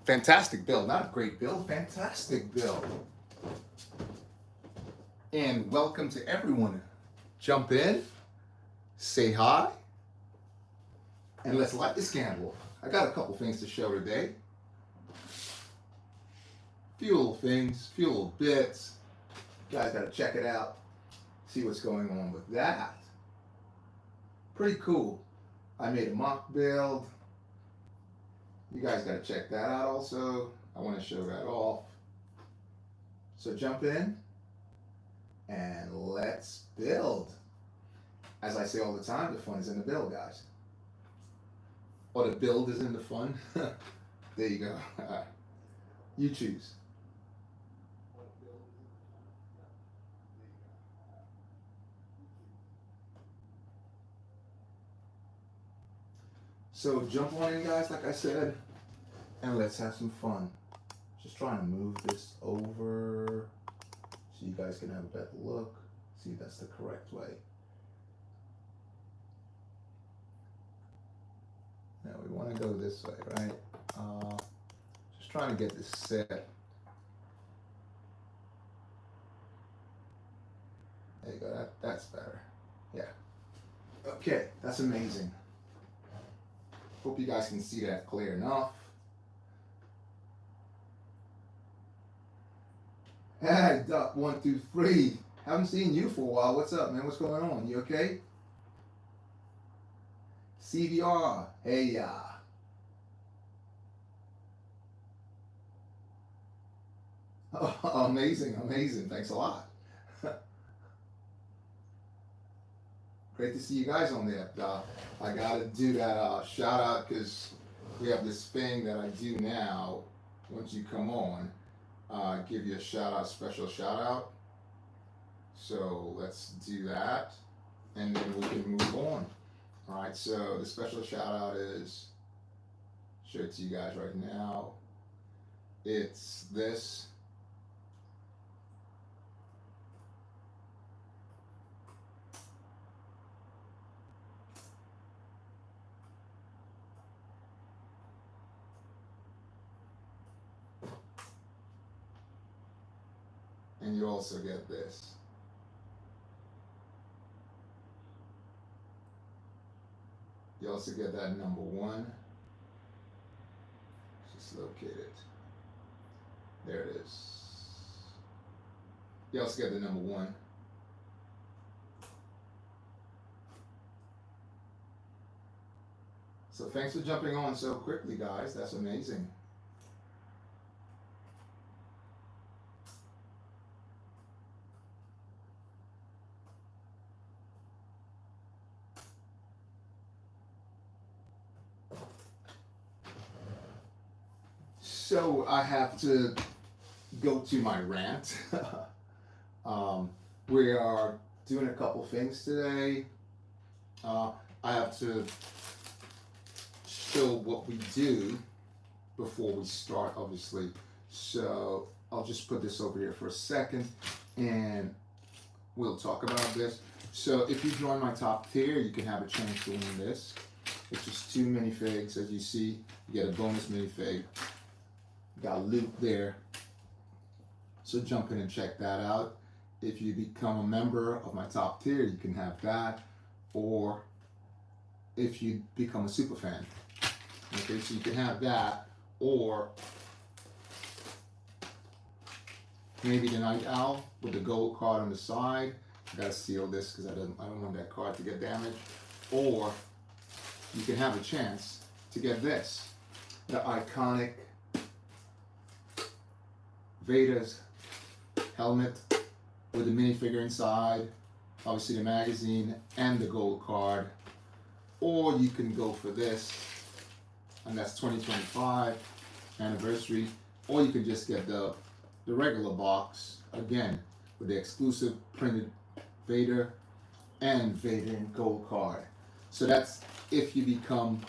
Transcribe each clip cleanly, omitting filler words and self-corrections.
Fantastic build, not a great build, fantastic build. And welcome to everyone. Jump in, say hi, and let's light this candle. I got a couple things to show today. Few little things, few little bits. You guys gotta check it out, see what's going on with that. Pretty cool. I made a mock build. You guys gotta check that out also. I wanna show that off. So jump in and let's build. As I say all the time, the fun is in the build, guys. Or the build is in the fun. There you go. You choose. So jump on in, guys, like I said, and let's have some fun. Just trying to move this over so you guys can have a better look. See, that's the correct way. Now we want to go this way, right? Just trying to get this set. There you go, that's better. Yeah. Okay, that's amazing. Hope you guys can see that clear enough. Hey, Duck 123. Haven't seen you for a while. What's up, man? What's going on? You okay? CVR. Hey, ya. Oh, amazing, amazing. Thanks a lot. Great to see you guys on there. I gotta do that shout out because we have this thing that I do now. Once you come on, give you a shout out, special shout out. So let's do that, and then we can move on. All right. So the special shout out is, show it to you guys right now. It's this. And you also get this. You also get that number one. Just locate it. There it is. You also get the number one. So thanks for jumping on so quickly, guys. That's amazing. So I have to go to my rant. We are doing a couple things today. I have to show what we do before we start, obviously. So I'll just put this over here for a second and we'll talk about this. So if you join my top tier, you can have a chance to win this. It's just 2 minifigs. As you see, you get a bonus minifig. Got loot there. So jump in and check that out. If you become a member of my top tier, you can have that. Or if you become a super fan. Okay, so you can have that. Or maybe the Night Owl with the gold card on the side. I gotta seal this because I don't want that card to get damaged. Or you can have a chance to get this. The iconic Vader's helmet with the minifigure inside, obviously the magazine and the gold card. Or you can go for this, and that's 2025 anniversary. Or you can just get the regular box, again, with the exclusive printed Vader and Vader and gold card. So that's if you become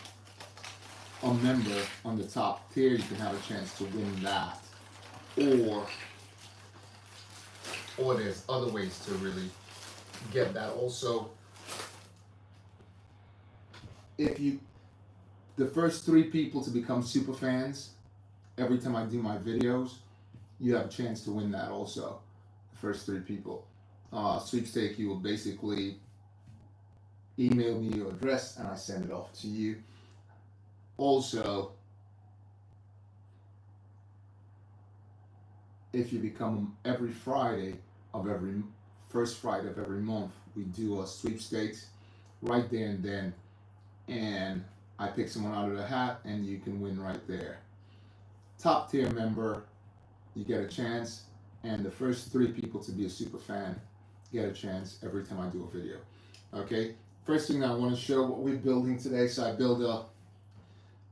a member on the top tier, you can have a chance to win that. Or there's other ways to really get that also. If you, the first 3 people to become super fans every time I do my videos, you have a chance to win that also. The first 3 people. Sweepstake, you will basically email me your address and I send it off to you. Also, if you become every Friday of every first Friday of every month, we do a sweepstakes right there and then, and I pick someone out of the hat and you can win right there. Top tier member, you get a chance, and the first 3 people to be a super fan get a chance every time I do a video. Okay, first thing I want to show what we're building today. So I build a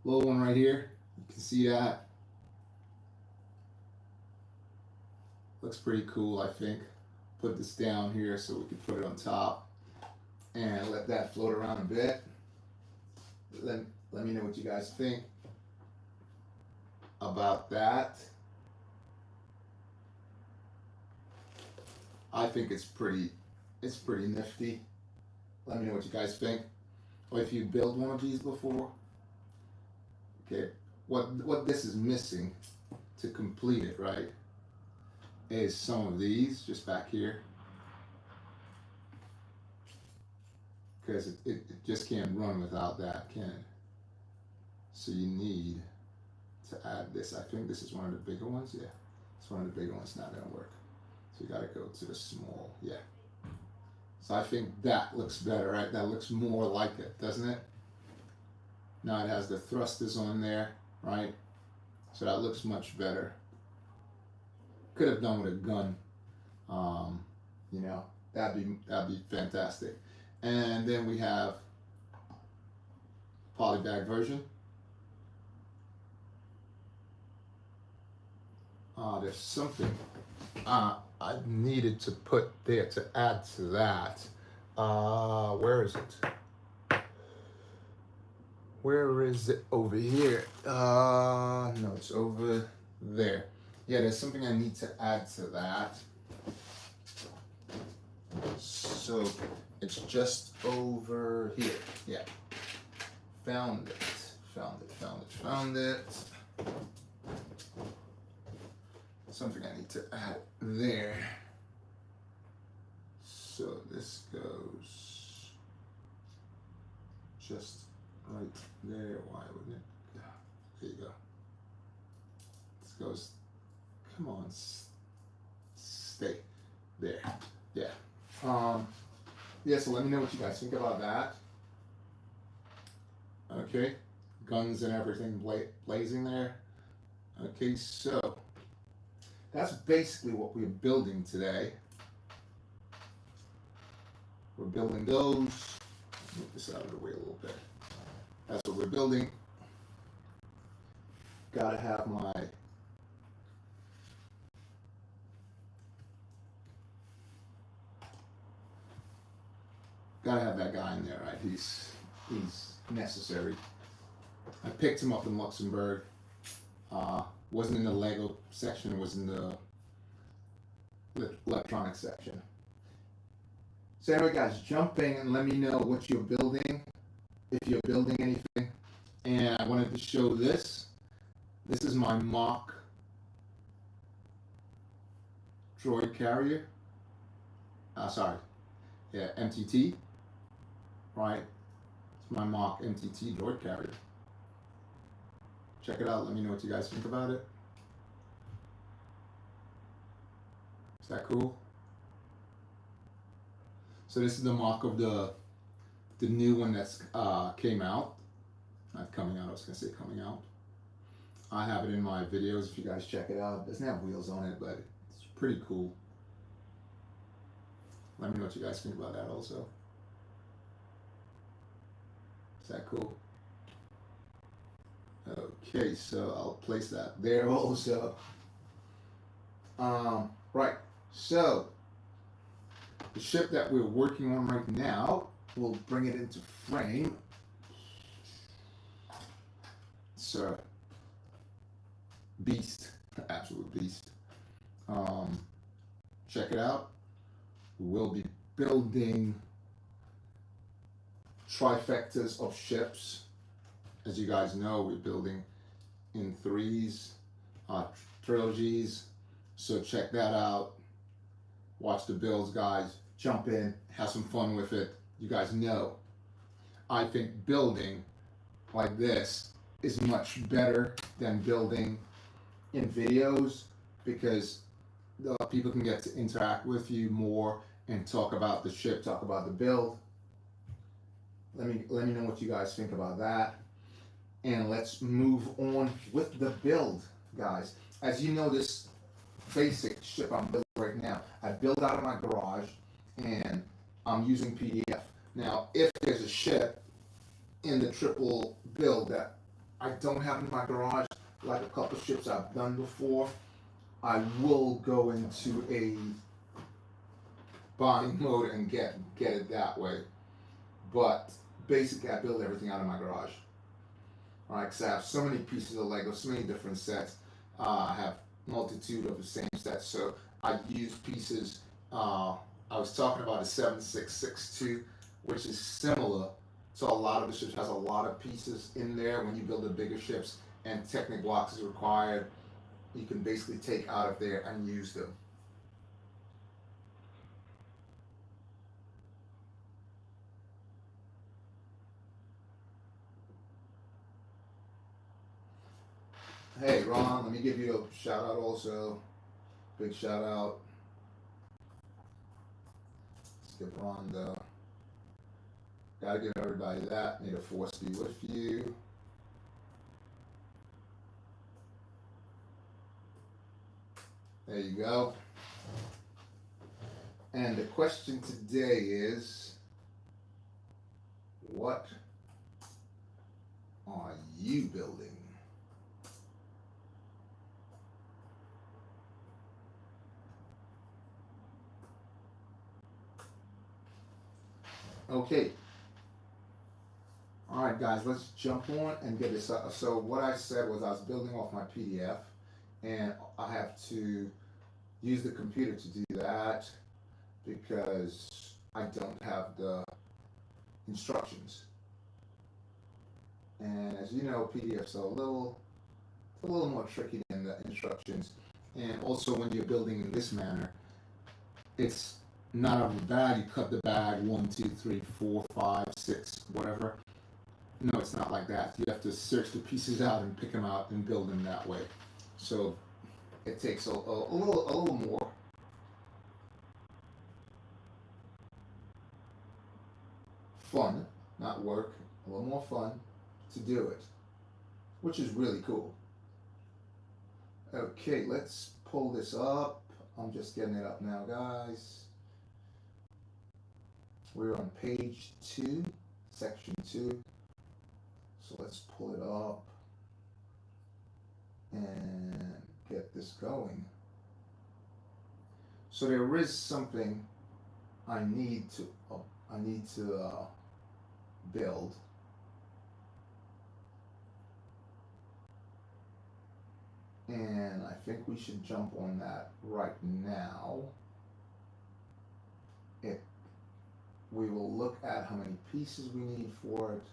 little one right here. You can see that. Looks pretty cool, I think. Put this down here so we can put it on top and let that float around a bit. Let me know what you guys think about that. I think it's pretty nifty. Let me know what you guys think. Or if you build one of these before. Okay, what this is missing to complete it, right, is some of these just back here. Because it just can't run without that, can it? So you need to add this. I think this is one of the bigger ones. Yeah, it's one of the bigger ones. Not gonna work. So you gotta go to the small. Yeah. So I think that looks better, right? That looks more like it, doesn't it? Now it has the thrusters on there, right? So that looks much better. Could have done with a gun. You know, that'd be fantastic. And then we have polybag version. There's something I needed to put there to add to that. Where is it? Where is it? Over here. No, it's over there. Yeah, there's something I need to add to that. So it's just over here. Yeah. Found it. Something I need to add there. So this goes just right there. Why wouldn't it? Yeah. There you go. This goes. Come on. Stay there. Yeah. Yeah. So let me know what you guys think about that. Okay. Guns and everything blazing there. Okay. So that's basically what we're building today. We're building those. Move this out of the way a little bit. That's what we're building. Gotta have my that guy in there, right? He's necessary. I picked him up in Luxembourg. Wasn't in the Lego section, it was in the electronic section. So anyway guys, jump in and let me know what you're building, if you're building anything. And I wanted to show this. This is my mock droid carrier. MTT, right? It's my mock MTT droid carrier. Check it out. Let me know what you guys think about it. Is that cool? So this is the mock of the new one that's came out. Not coming out. I was gonna say coming out. I have it in my videos. If you guys check it out, it doesn't have wheels on it, but it's pretty cool. Let me know what you guys think about that also. Is that cool? Okay, so I'll place that there also. Right, so the ship that we're working on right now, we'll bring it into frame. It's a beast, absolute beast. Check it out. We'll be building trifectas of ships. As you guys know, we're building in 3s. uh, trilogies. So check that out. Watch the builds, guys. Jump in, have some fun with it. You guys know, I think building like this is much better than building in videos because the people can get to interact with you more and talk about the ship, talk about the build. Let me know what you guys think about that. And let's move on with the build, guys. As you know, this basic ship I'm building right now, I build out of my garage and I'm using PDF. Now, if there's a ship in the triple build that I don't have in my garage, like a couple ships I've done before, I will go into a buying mode and get it that way. But basically, I build everything out of my garage. All right, because I have so many pieces of Lego, so many different sets. I have multitude of the same sets, so I use pieces. I was talking about a 7662, which is similar to a lot of the ships. Has a lot of pieces in there. When you build the bigger ships and Technic blocks is required, you can basically take out of there and use them. Hey Ron, let me give you a shout out also. Big shout out. Let's give Ron the. Gotta give everybody that. May the force be with you. There you go. And the question today is, what are you building? Okay. All right, guys, let's jump on and get this up. So what I said was I was building off my PDF, and I have to use the computer to do that because I don't have the instructions. And as you know, PDFs are a little more tricky than the instructions. And also, when you're building in this manner, it's not out of the bag. You cut the bag 1, 2, 3, 4, 5, 6, whatever. No, it's not like that. You have to search the pieces out and pick them out and build them that way. So it takes a little more. Fun, not work, a little more fun to do it, which is really cool. Okay, let's pull this up. I'm just getting it up now, guys. We're on page 2, section 2. So let's pull it up and get this going. So there is something I need to build. And I think we should jump on that right now. We will look at how many pieces we need for it,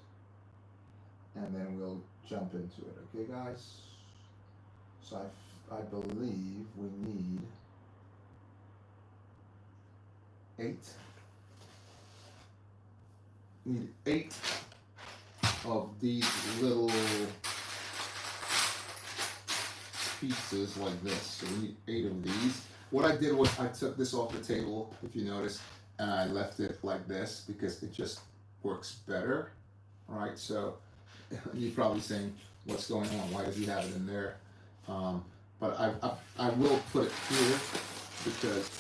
and then we'll jump into it. Okay, guys? So I believe we need 8. We need 8 of these little pieces like this. So we need 8 of these. What I did was I took this off the table, if you notice, and I left it like this because it just works better. All right, so you're probably saying, what's going on? Why does he have it in there? But I will put it here because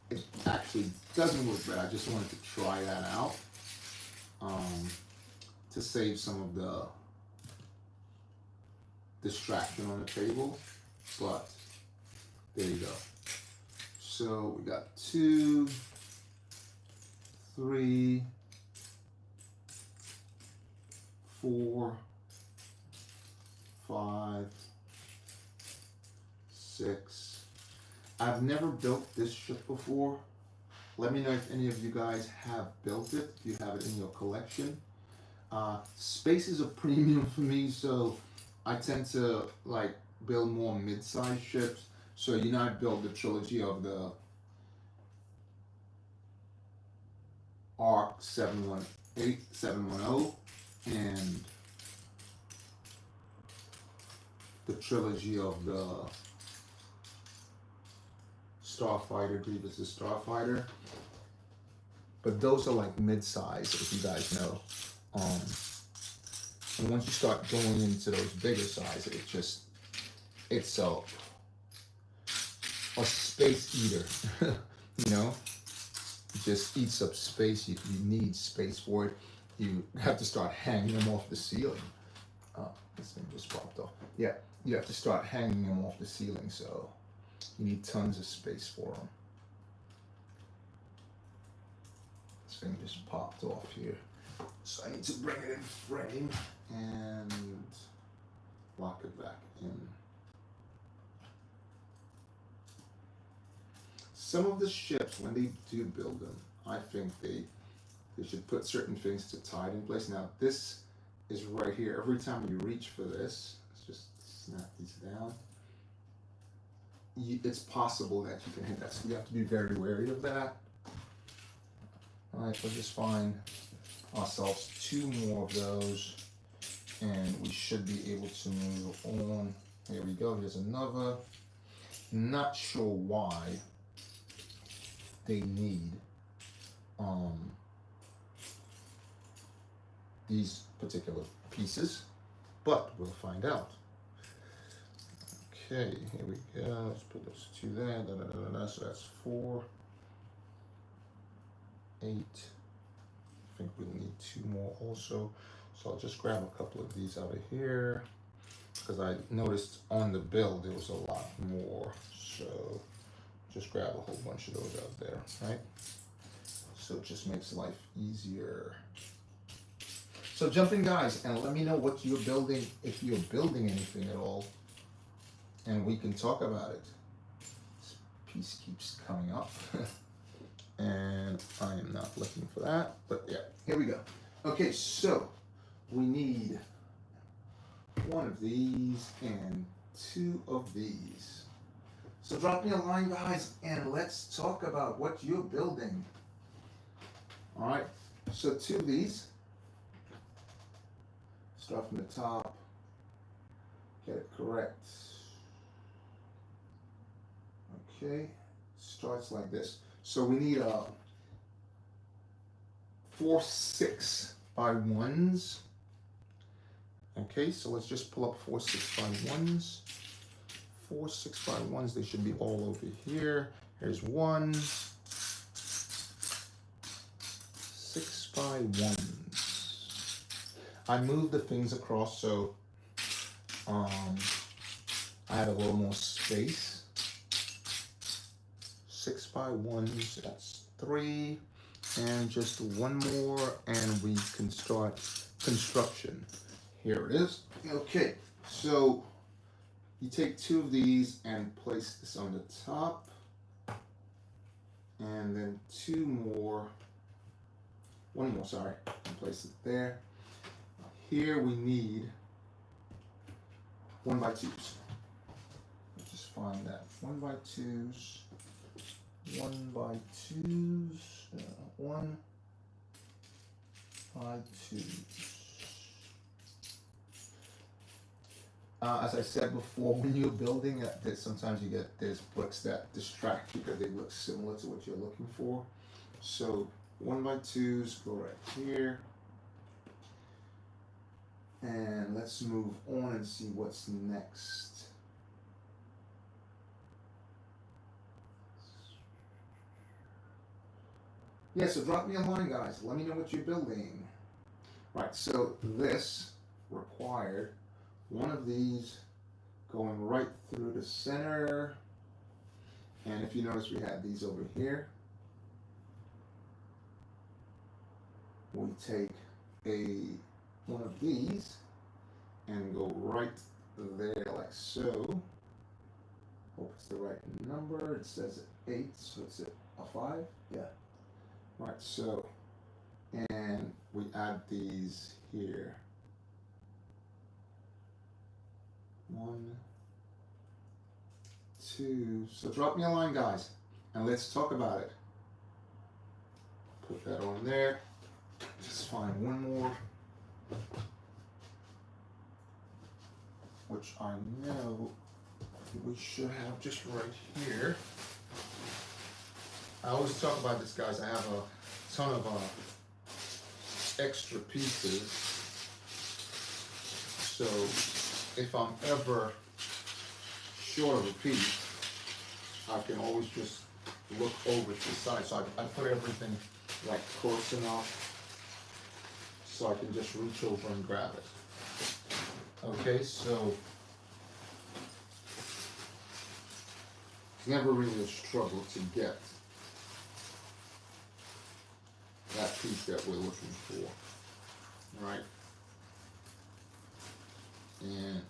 it actually doesn't work better. I just wanted to try that out to save some of the distraction on the table. But there you go. So we got 2, 3, 4, 5, 6. I've never built this ship before. Let me know if any of you guys have built it, if you have it in your collection. Space is a premium for me, so I tend to like build more mid-sized ships. So you know I built the trilogy of the ARC 718, 710, and the trilogy of the Starfighter, Grievous's Starfighter. But those are like mid-size, if you guys know. And once you start going into those bigger sizes, it's a space eater. You know, it just eats up space. You need space for it. You have to start hanging them off the ceiling. Oh, this thing just popped off. Yeah, you have to start hanging them off the ceiling, so you need tons of space for them. This thing just popped off here. So I need to bring it in frame and lock it back in. Some of the ships, when they do build them, I think they should put certain things to tie it in place. Now this is right here. Every time you reach for this, let's just snap these down. It's possible that you can hit that, so you have to be very wary of that. All right, we'll just find ourselves 2 more of those, and we should be able to move on. Here we go. Here's another. Not sure why they need these particular pieces, but we'll find out. Okay, here we go. Let's put those 2 there. So that's 4, 8. I think we'll need 2 more also. So I'll just grab a couple of these out of here, because I noticed on the build there was a lot more. So just grab a whole bunch of those out there, right? So it just makes life easier. So jump in, guys, and let me know what you're building, if you're building anything at all, and we can talk about it. This piece keeps coming up. And I am not looking for that, but yeah, here we go. Okay, so we need 1 of these and 2 of these. So drop me a line, guys, and let's talk about what you're building. All right, so 2 of these. Start from the top, get it correct. Okay, starts like this. So we need 4 6x1s. Okay, so let's just pull up 4 6x1s. 4 6x1s, they should be all over here. Here's 1. 6x1s. I moved the things across so I had a little more space. 6x1s, that's 3, and just 1 more, and we can start construction. Here it is. Okay, so you take 2 of these and place this on the top, and then 2 more, 1 more, sorry, and place it there. Here we need 1x2s. Let's just find that. 1x2s. 1x2s. 1x2s. As I said before, when you're building it, sometimes there's bricks that distract you because they look similar to what you're looking for. So 1x2s go right here. And let's move on and see what's next. Yeah, so drop me a line, guys. Let me know what you're building. Right, so this required 1 of these going right through the center. And if you notice, we had these over here. We take 1 of these and go right there like so. Hope it's the right number. It says 8, so it's a 5. Yeah. Right, so, and we add these here. 1, 2. So drop me a line, guys, and let's talk about it. Put that on there. Just find one more, which I know we should have just right here. I always talk about this, guys. I have a ton of extra pieces. So if I'm ever short of a piece, I can always just look over to the side. So I put everything like close enough so I can just reach over and grab it. Okay, so it's never really a struggle to get that piece that we're looking for, right? And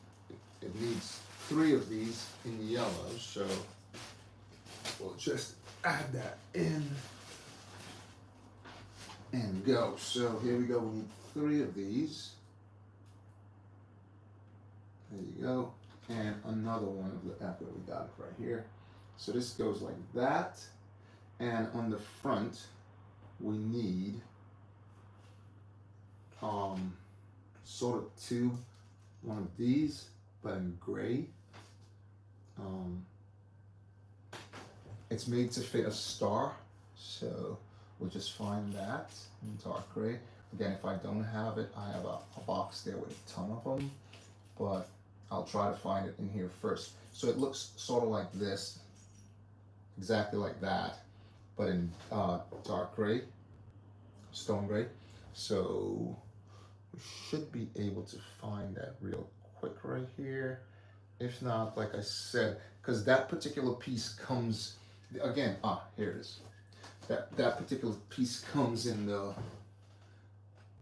it needs 3 of these in yellow, so we'll just add that in and go. So here we go, we need 3 of these. There you go. And another one of the apple, we got it right here. So this goes like that. And on the front, we need sort of one of these, but in gray. It's made to fit a star, so we'll just find that in dark gray. Again, if I don't have it, I have a box there with a ton of them, but I'll try to find it in here first. So it looks sort of like this, exactly like that, but in dark gray, stone gray. So we should be able to find that real quick right here. If not, like I said, because that particular piece comes, again, here it is. That particular piece comes in the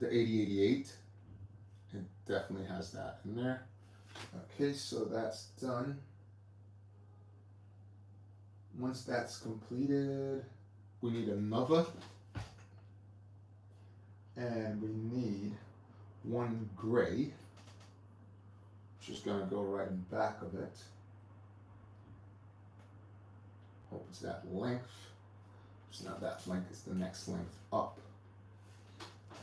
8088. It definitely has that in there. Okay, so that's done. Once that's completed, we need another. And we need one gray, which is gonna go right in back of it. Hope it's that length. It's not that length, it's the next length up.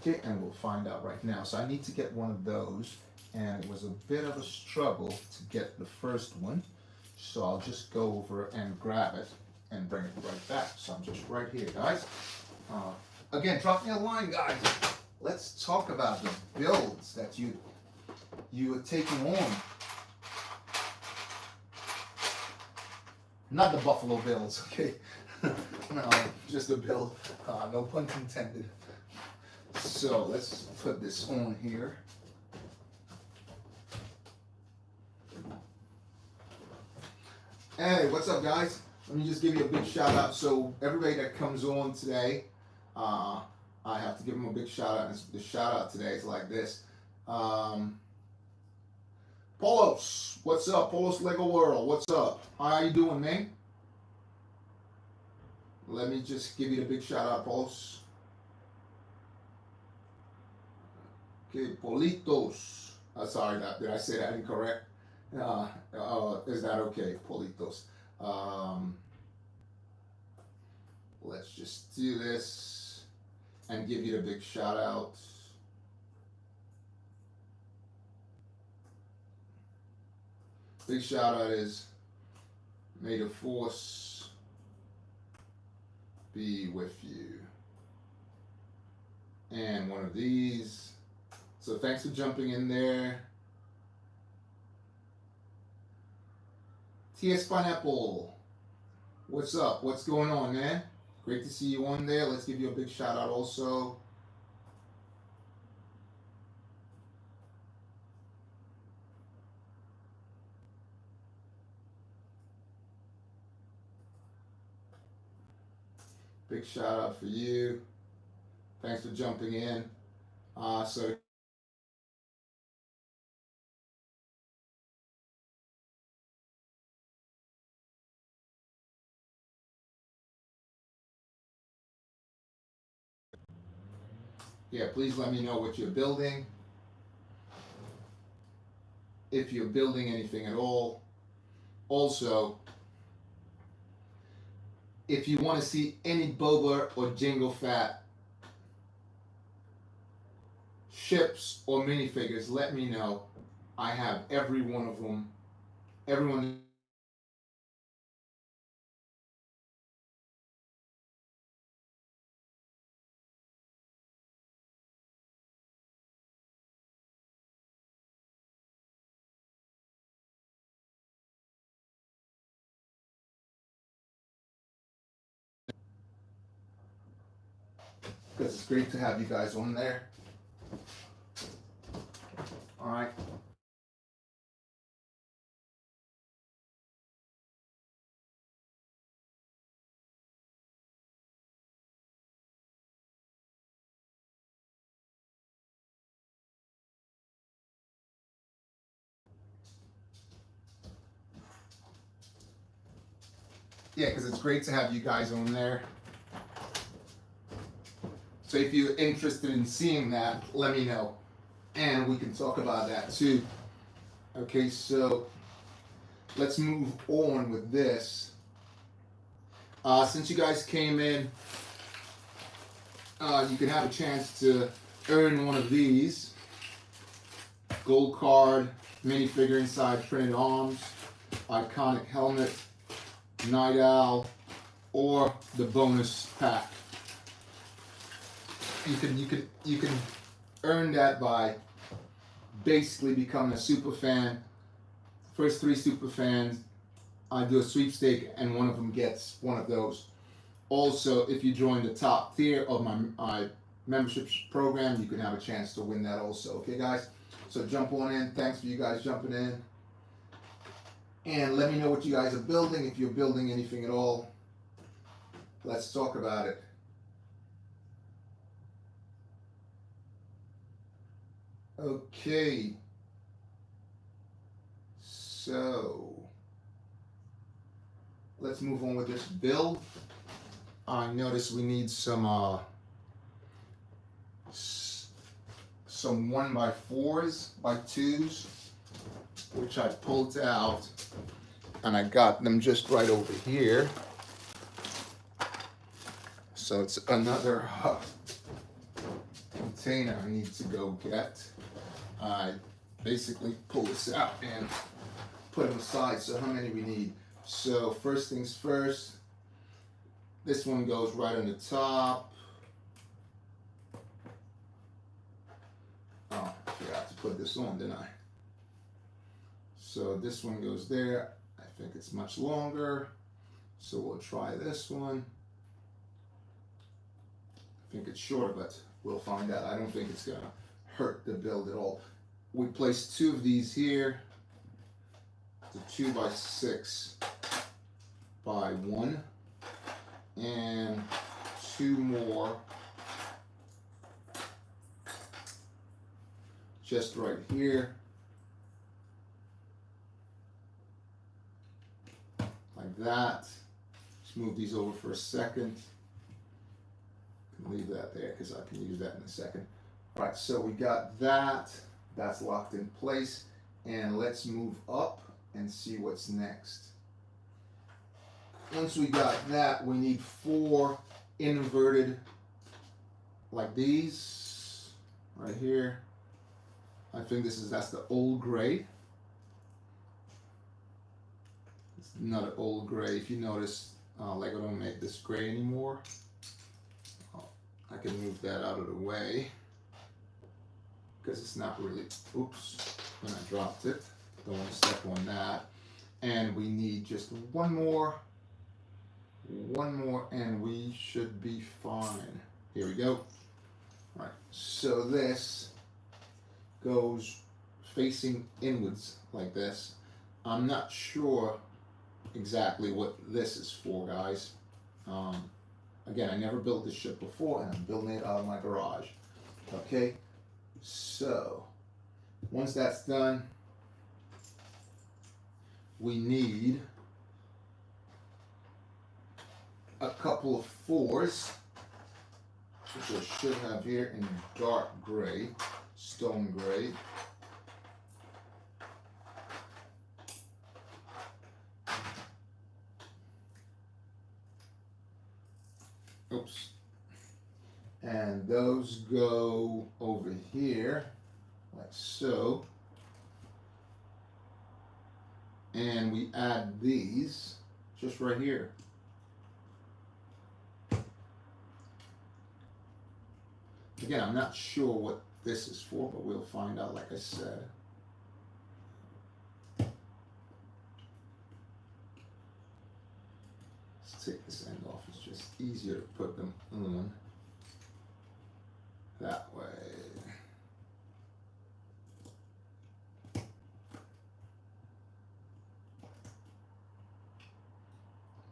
Okay, and we'll find out right now. So I need to get one of those, and it was a bit of a struggle to get the first one. So I'll just go over and grab it and bring it right back. So I'm just right here, guys. Again, drop me a line, guys. Let's talk about the builds that you are taking on. Not the Buffalo Bills, okay? No, just a build. No pun intended. So let's put this on here. Hey, what's up, guys? Let me just give you a big shout out. So everybody that comes on today, I have to give them a big shout out. And the shout out today is like this. Polos, what's up? Polos Lego World, what's up? How you doing, man? Let me just give you the big shout out, Polos. Okay, Politos. Sorry, did I say that incorrect? Is that okay, Politos? Let's just do this and give you the big shout out. Big shout out is, may the force be with you. And one of these. So thanks for jumping in there. TS Pineapple, what's up? What's going on, man? Great to see you on there. Let's give you a big shout out also. Big shout out for you. Thanks for jumping in. So yeah, please let me know what you're building. If you're building anything at all. Also, if you want to see any boba or jingle fat ships or minifigures, let me know. I have every one of them. Everyone. Because it's great to have you guys on there. All right. Yeah, because it's great to have you guys on there. So if you're interested in seeing that, let me know. And we can talk about that too. Okay, so let's move on with this. Since you guys came in, you can have a chance to earn one of these. Gold card, minifigure inside printed arms, iconic helmet, Night Owl, or the bonus pack. You can earn that by basically becoming a super fan. First 3 super fans, I do a sweepstake and one of them gets one of those. Also, if you join the top tier of my membership program, you can have a chance to win that also. Okay, guys? So jump on in. Thanks for you guys jumping in. And let me know what you guys are building, if you're building anything at all. Let's talk about it. Okay. So let's move on with this build. I noticed we need some 1x4s by 2s, which I pulled out, and I got them just right over here. So it's another container I need to go get. I basically pull this out and put them aside. So how many we need? So first things first, this one goes right on the top. Oh, I forgot to put this on, didn't I? So this one goes there. I think it's much longer, so we'll try this one. I think it's shorter, but we'll find out. I don't think it's gonna hurt the build at all. We placed 2 of these here. It's a 2x6 by 1, and 2 more just right here, like that. Just move these over for a second. Leave that there because I can use that in a second. All right, so we got that. That's locked in place. And let's move up and see what's next. Once we got that, we need 4 inverted like these right here. I think that's the old gray. It's not an old gray. If you notice, Lego don't make this gray anymore. I can move that out of the way because it's not really, oops, when I dropped it. Don't want to step on that. And we need just one more, and we should be fine. Here we go. All right, so this goes facing inwards like this. I'm not sure exactly what this is for, guys. Again, I never built this ship before, and I'm building it out of my garage. Okay, so once that's done, we need a couple of 4s, which I should have here in dark gray, stone gray. Oops. And those go over here, like so. And we add these just right here. Again, I'm not sure what this is for, but we'll find out, like I said. Let's take this end off. It's just easier to put them on that way.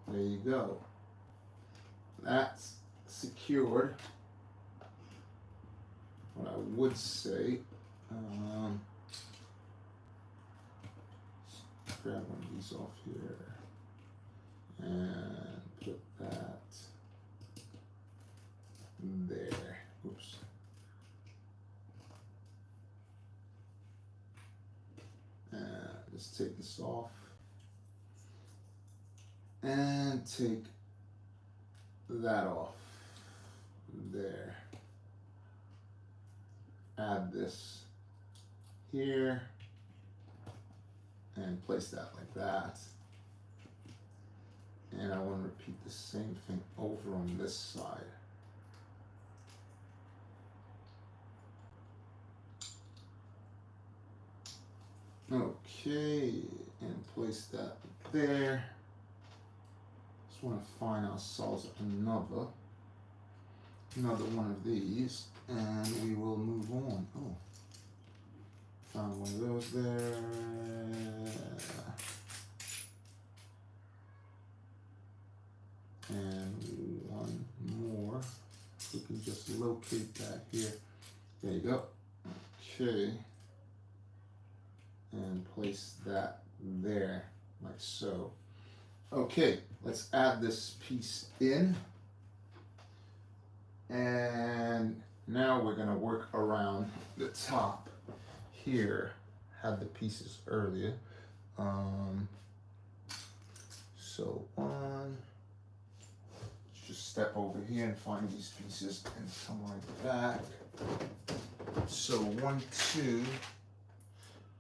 There you go. That's secured. What I would say, grab one of these off here and put that there. Oops. And let's take this off and take that off there. Add this here and place that like that. And I want to repeat the same thing over on this side. Okay, and place that there. Just want to find ourselves another one of these, and we will move on. Oh, found one of those there. And one more. We can just locate that here. There you go. Okay. And place that there, like so. Okay, let's add this piece in. And now we're gonna work around the top here. Had the pieces earlier. So just step over here and find these pieces and come right back. So 1, 2,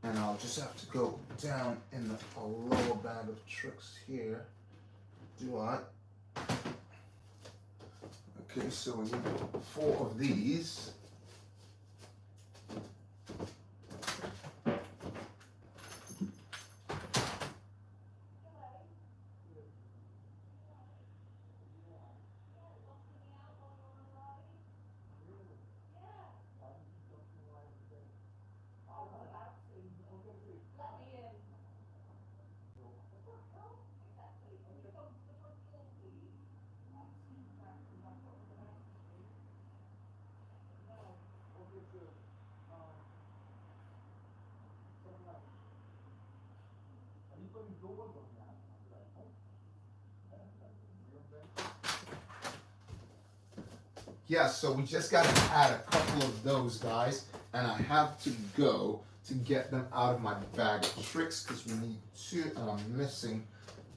and I'll just have to go down in the lower bag of tricks here. Do I? Okay, so we need 4 of these. Yeah, so we just got to add a couple of those guys, and I have to go to get them out of my bag of tricks because we need 2, and I'm missing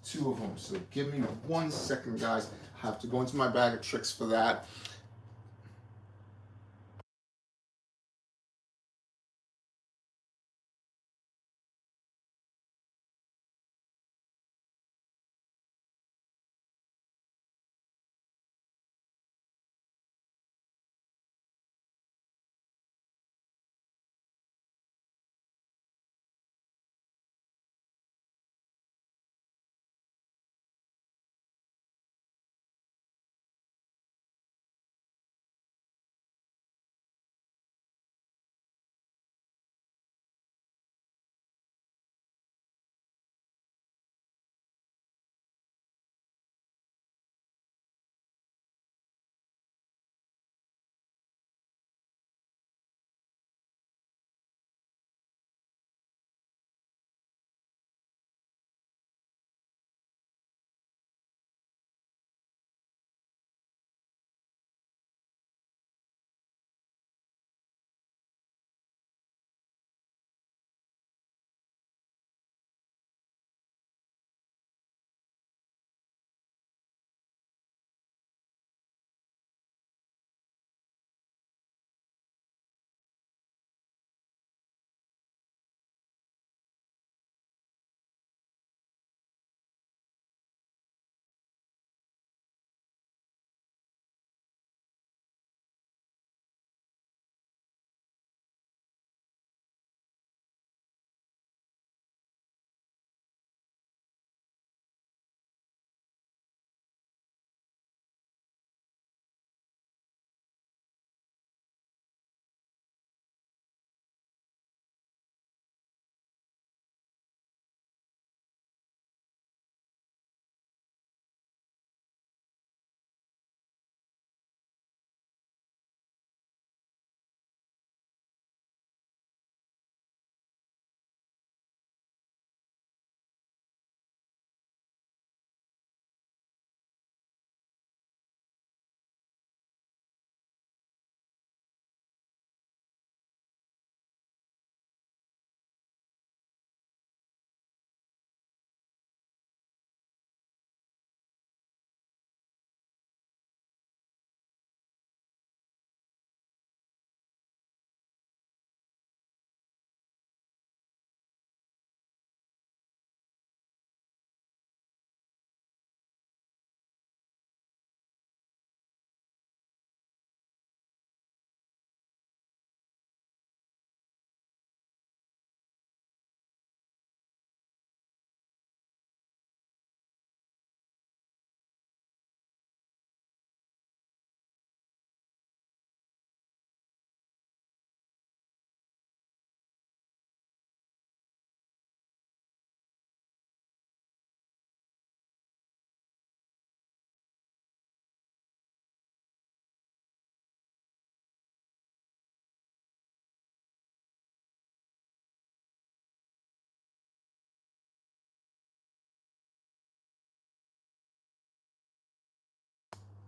2 of them. So give me 1 second, guys. I have to go into my bag of tricks for that.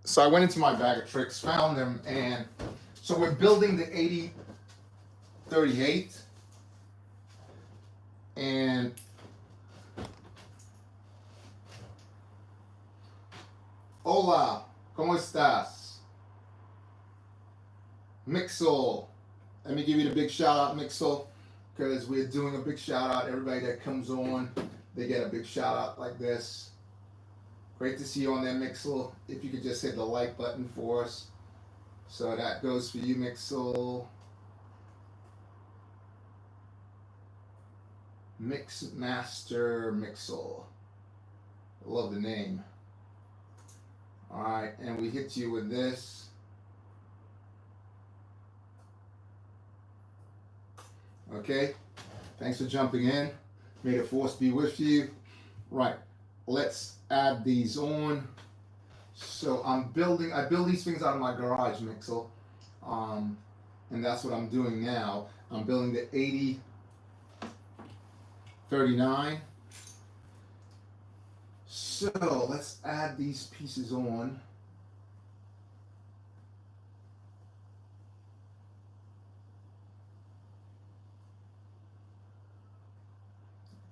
So I went into my bag of tricks, found them, and so we're building the 8038, and hola, ¿cómo estás? Mixel. Let me give you the big shout out, Mixel, because we're doing a big shout out. Everybody that comes on, they get a big shout out like this. Great to see you on there, Mixel. If you could just hit the like button for us. So that goes for you, Mixel. Mixmaster Mixel. I love the name. Alright, and we hit you with this. Okay, thanks for jumping in. May the force be with you. Right, let's add these on. So I build these things out of my garage, Mixel. And that's what I'm doing now. I'm building the 8039. So let's add these pieces on.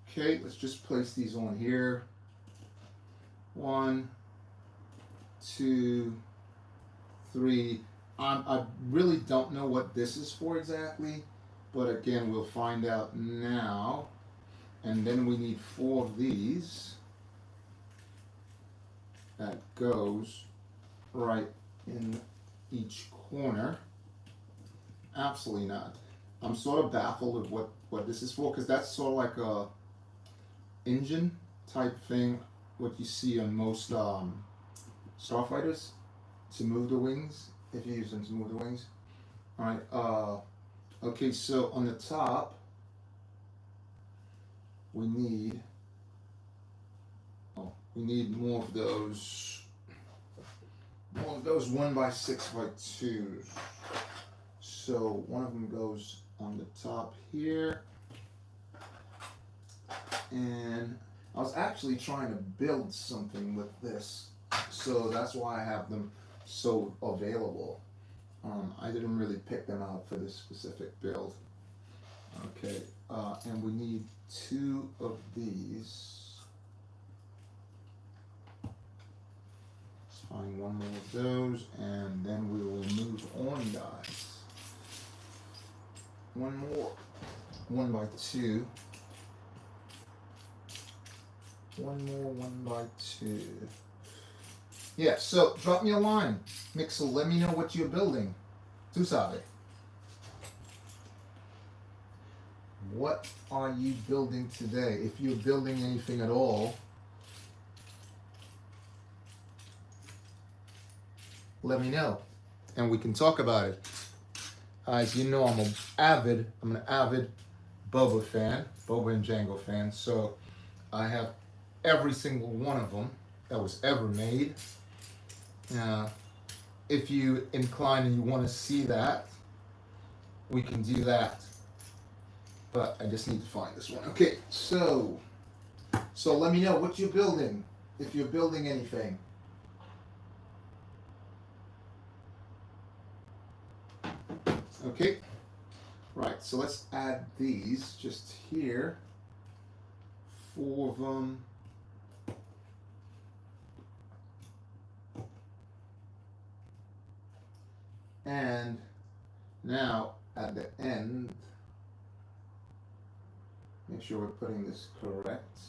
Okay, let's just place these on here. 1, 2, 3. I really don't know what this is for exactly, but again, we'll find out now. And then we need 4 of these. That goes right in each corner. Absolutely not. I'm sort of baffled with what this is for, because that's sort of like a engine type thing, what you see on most starfighters to move the wings, if you use them to move the wings. Alright, okay, so on the top we need more of those 1x6x2s. So one of them goes on the top here. And I was actually trying to build something with this, so that's why I have them so available. I didn't really pick them out for this specific build. Okay, and we need 2 of these. Let's find one more of those, and then we will move on, guys. One more, 1x2. One more 1x2. Yeah, so drop me a line, Mixel. Let me know what you're building. Tu sabe. What are you building today? If you're building anything at all, let me know, and we can talk about it. As you know, I'm an avid Boba fan, Boba and Django fan. So I have every single one of them that was ever made. If you incline and you want to see that, we can do that. But I just need to find this one. Okay, so let me know what you're building, if you're building anything. Okay, right, so let's add these just here. 4 of them. And now at the end, make sure we're putting this correct.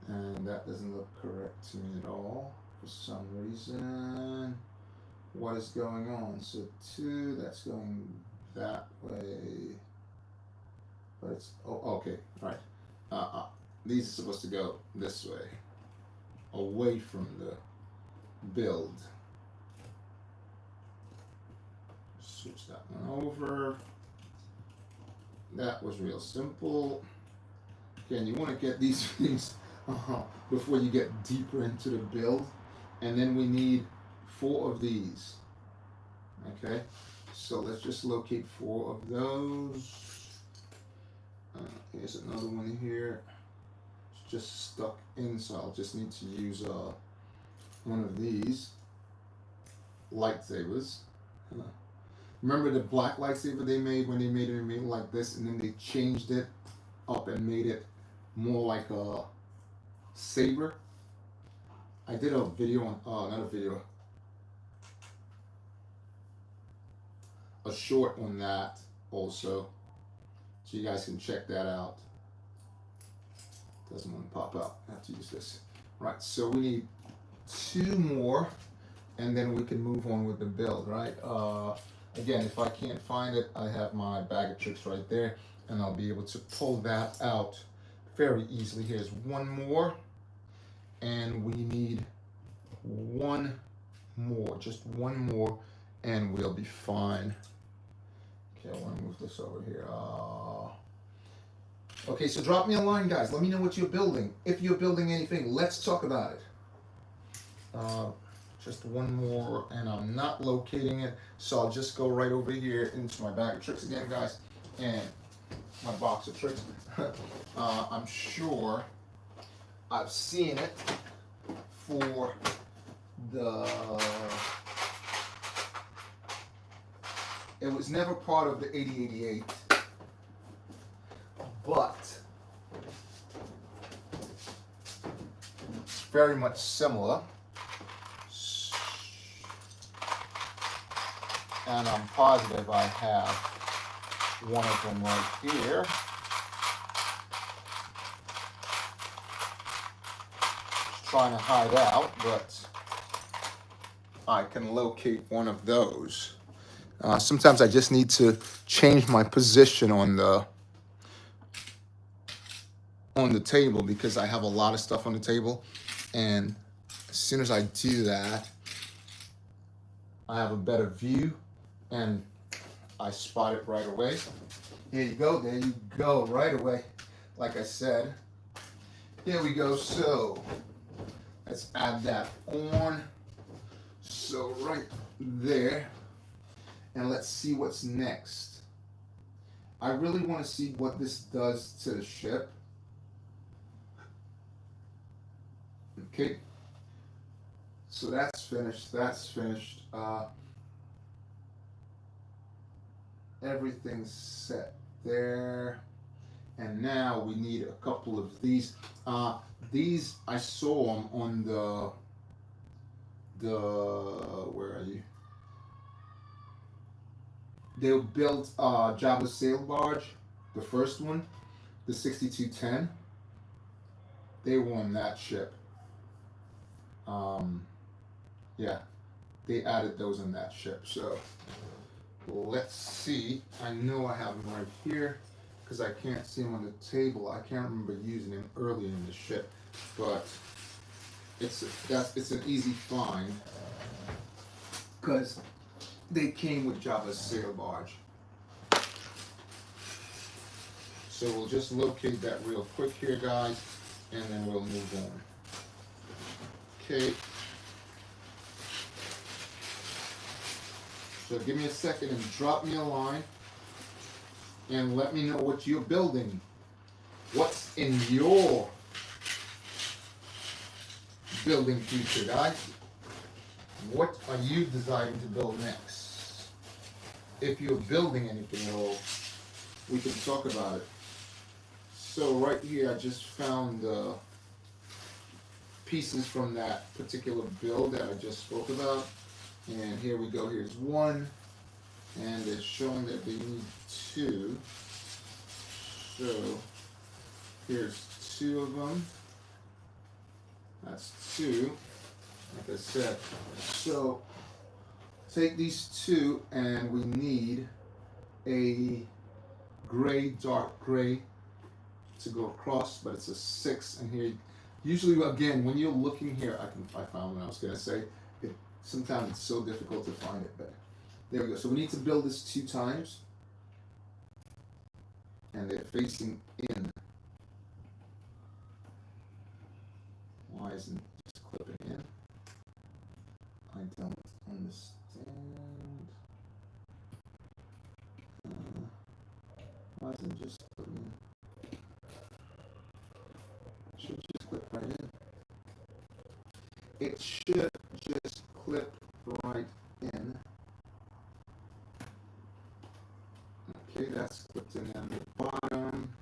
And that doesn't look correct to me at all for some reason. What is going on? So 2, that's going that way. But it's, oh, okay, right. These are supposed to go this way, away from the build. Switch that one over. That was real simple. Again, you want to get these things before you get deeper into the build. And then we need 4 of these. Okay, so let's just locate 4 of those. Here's another one here. It's just stuck in, so I'll just need to use one of these lightsabers. Remember the black lightsaber they made when they made it like this, and then they changed it up and made it more like a saber. I did a video on, not a video, a short on that also, so you guys can check that out. Doesn't want to pop out. I have to use this. Right, so we need 2 more, and then we can move on with the build, right? Again, if I can't find it, I have my bag of tricks right there, and I'll be able to pull that out very easily. Here's 1 more, and we need 1 more, just 1 more, and we'll be fine. Okay, I want to move this over here. Okay, so drop me a line, guys. Let me know what you're building. If you're building anything, let's talk about it. Just 1 more, and I'm not locating it, so I'll just go right over here into my bag of tricks again, guys, and my box of tricks. I'm sure I've seen it for the... It was never part of the 8088, but it's very much similar. And I'm positive I have one of them right here. Just trying to hide out, but I can locate one of those. Sometimes I just need to change my position on the table because I have a lot of stuff on the table, and as soon as I do that, I have a better view and I spot it right away. Here you go, there you go, right away. Like I said, here we go. So let's add that on. So right there, and let's see what's next. I really want to see what this does to the ship. Okay, so that's finished, that's finished. Everything's set there. And now we need a couple of these. These, I saw them on where are you? They built Jabba's sail barge, the first one, the 6210. They were on that ship. Yeah, they added those on that ship. So let's see. I know I have them right here because I can't see them on the table. I can't remember using them earlier in the ship, but it's an easy find because they came with Jabba's sail barge. So we'll just locate that real quick here, guys, and then we'll move on. Okay. So give me a second and drop me a line and let me know what you're building. What's in your building future, guys? What are you deciding to build next? If you're building anything at all, we can talk about it. So right here, I just found pieces from that particular build that I just spoke about. And here we go, here's one. And it's showing that they need 2. So here's 2 of them. That's 2, like I said. So take these 2 and we need a gray, dark gray to go across, but it's a 6. And here, usually again, when you're looking here, I found what I was gonna say. Sometimes it's so difficult to find it, but there we go. So we need to build this 2 times, and they're facing in. Why isn't it just clipping in? I don't understand. Why isn't it just clipping in? It should just clip right in. it should just clip right in. Okay, that's clipped in on the bottom.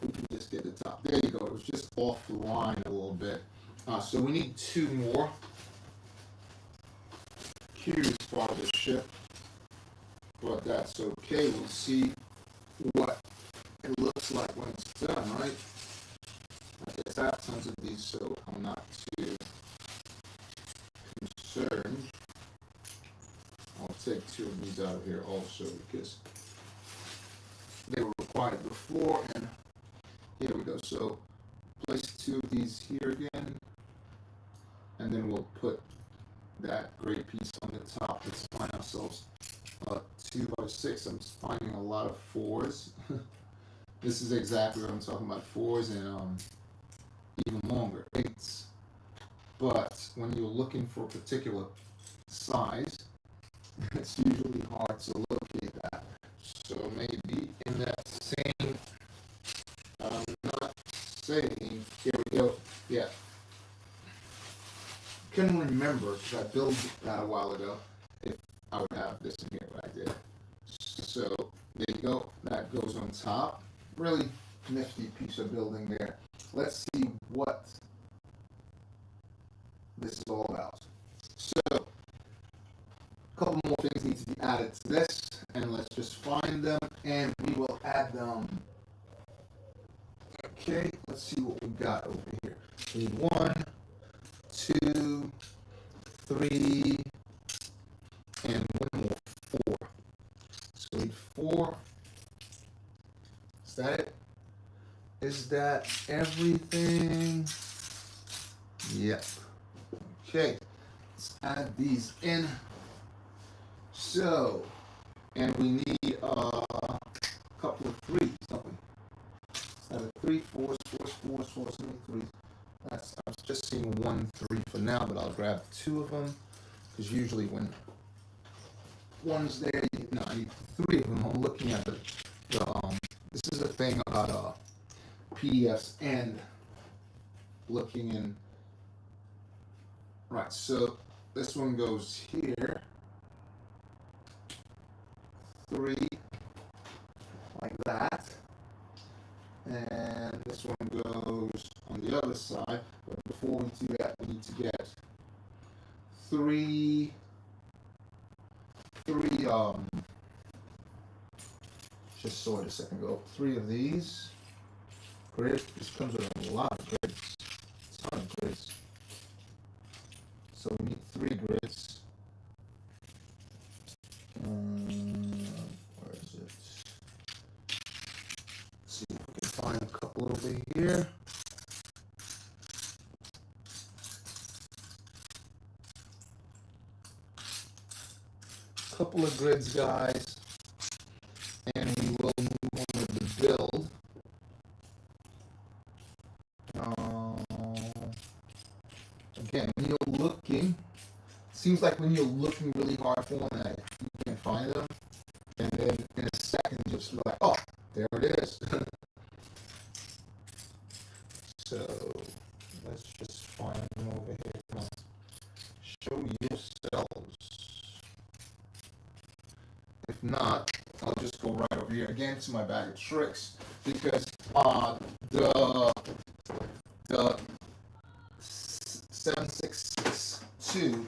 We can just get the top. There you go. It was just off the line a little bit. So we need 2 more. Curious part of the ship, but that's okay. We'll see what it looks like when it's done, right? I guess I have tons of these, so I'm not too concerned. I'll take 2 of these out of here also because they were required before, and here we go. So place 2 of these here again, and then we'll put that gray piece on the top. Let's find ourselves 2 out of 6. I'm just finding a lot of 4s. This is exactly what I'm talking about, 4s and even longer, 8s. But when you're looking for a particular size, it's usually hard to locate that. So maybe in that same, I'm not saying, here we go, yeah. Couldn't remember because I built that a while ago if I would have this in here, but I did. So there you go, that goes on top. Really nifty piece of building there. Let's see what this is all about. So a couple more things need to be added to this, and let's just find them and we will add them. Okay, let's see what we got over here. We need 1, 2, 3, and 1 more, 4. So we need 4. Is that it? Is that everything? Yep. Okay, let's add these in. So, and we need a couple of 3s, don't we? Let's add 3, 4s, 4s, 4s, 4s, 3s. I was just seeing 1, 3 for now, but I'll grab 2 of them because usually when one's there, no, I need 3 of them. I'm looking at this is a thing about PDFs and looking in. Right, so this one goes here, 3, like that, and this one goes on the other side. But before we do that, we need to get 3 just saw it a second ago. 3 of these grids. This comes with a lot of grids. It's a ton of grids. So we need 3 grids. Where is it? Let's see if we can find a couple over here. Couple of grids, guys, and we will move on with the build. Again, when you're looking, seems like when you're looking really hard for them, that you can't find them, and then in a second, you'll just be like, oh, there it is. So let's just find them over here. Come on, show yourselves. If not, I'll just go right over here again to my bag of tricks because the 7662,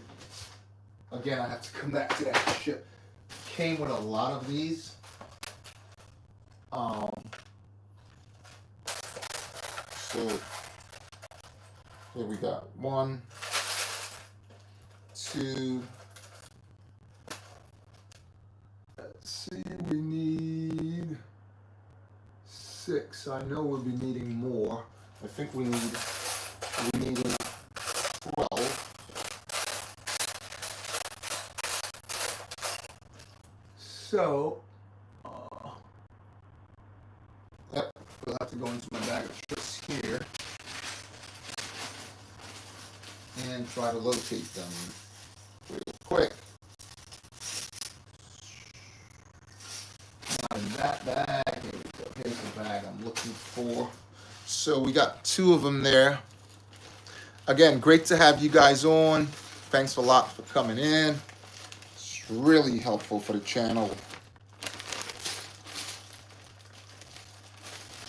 again, I have to come back to that ship, came with a lot of these. So here we got 1, 2. Let's see, we need 6. I know we'll be needing more. I think we need 12. So, we'll have to go into my bag of tricks here and try to locate them real quick. Not in that bag. Here we go. Here's the bag I'm looking for. So we got 2 of them there. Again, great to have you guys on. Thanks a lot for coming in. It's really helpful for the channel.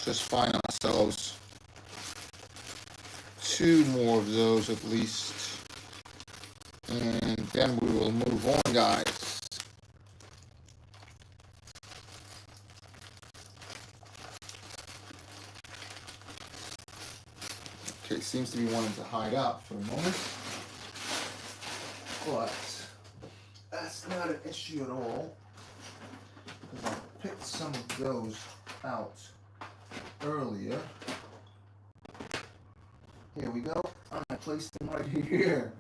Just find ourselves 2 more of those at least. And then we will move on, guys. Okay, seems to be wanting to hide out for the moment. But that's not an issue at all, because I picked some of those out earlier. Here we go. I placed them right here.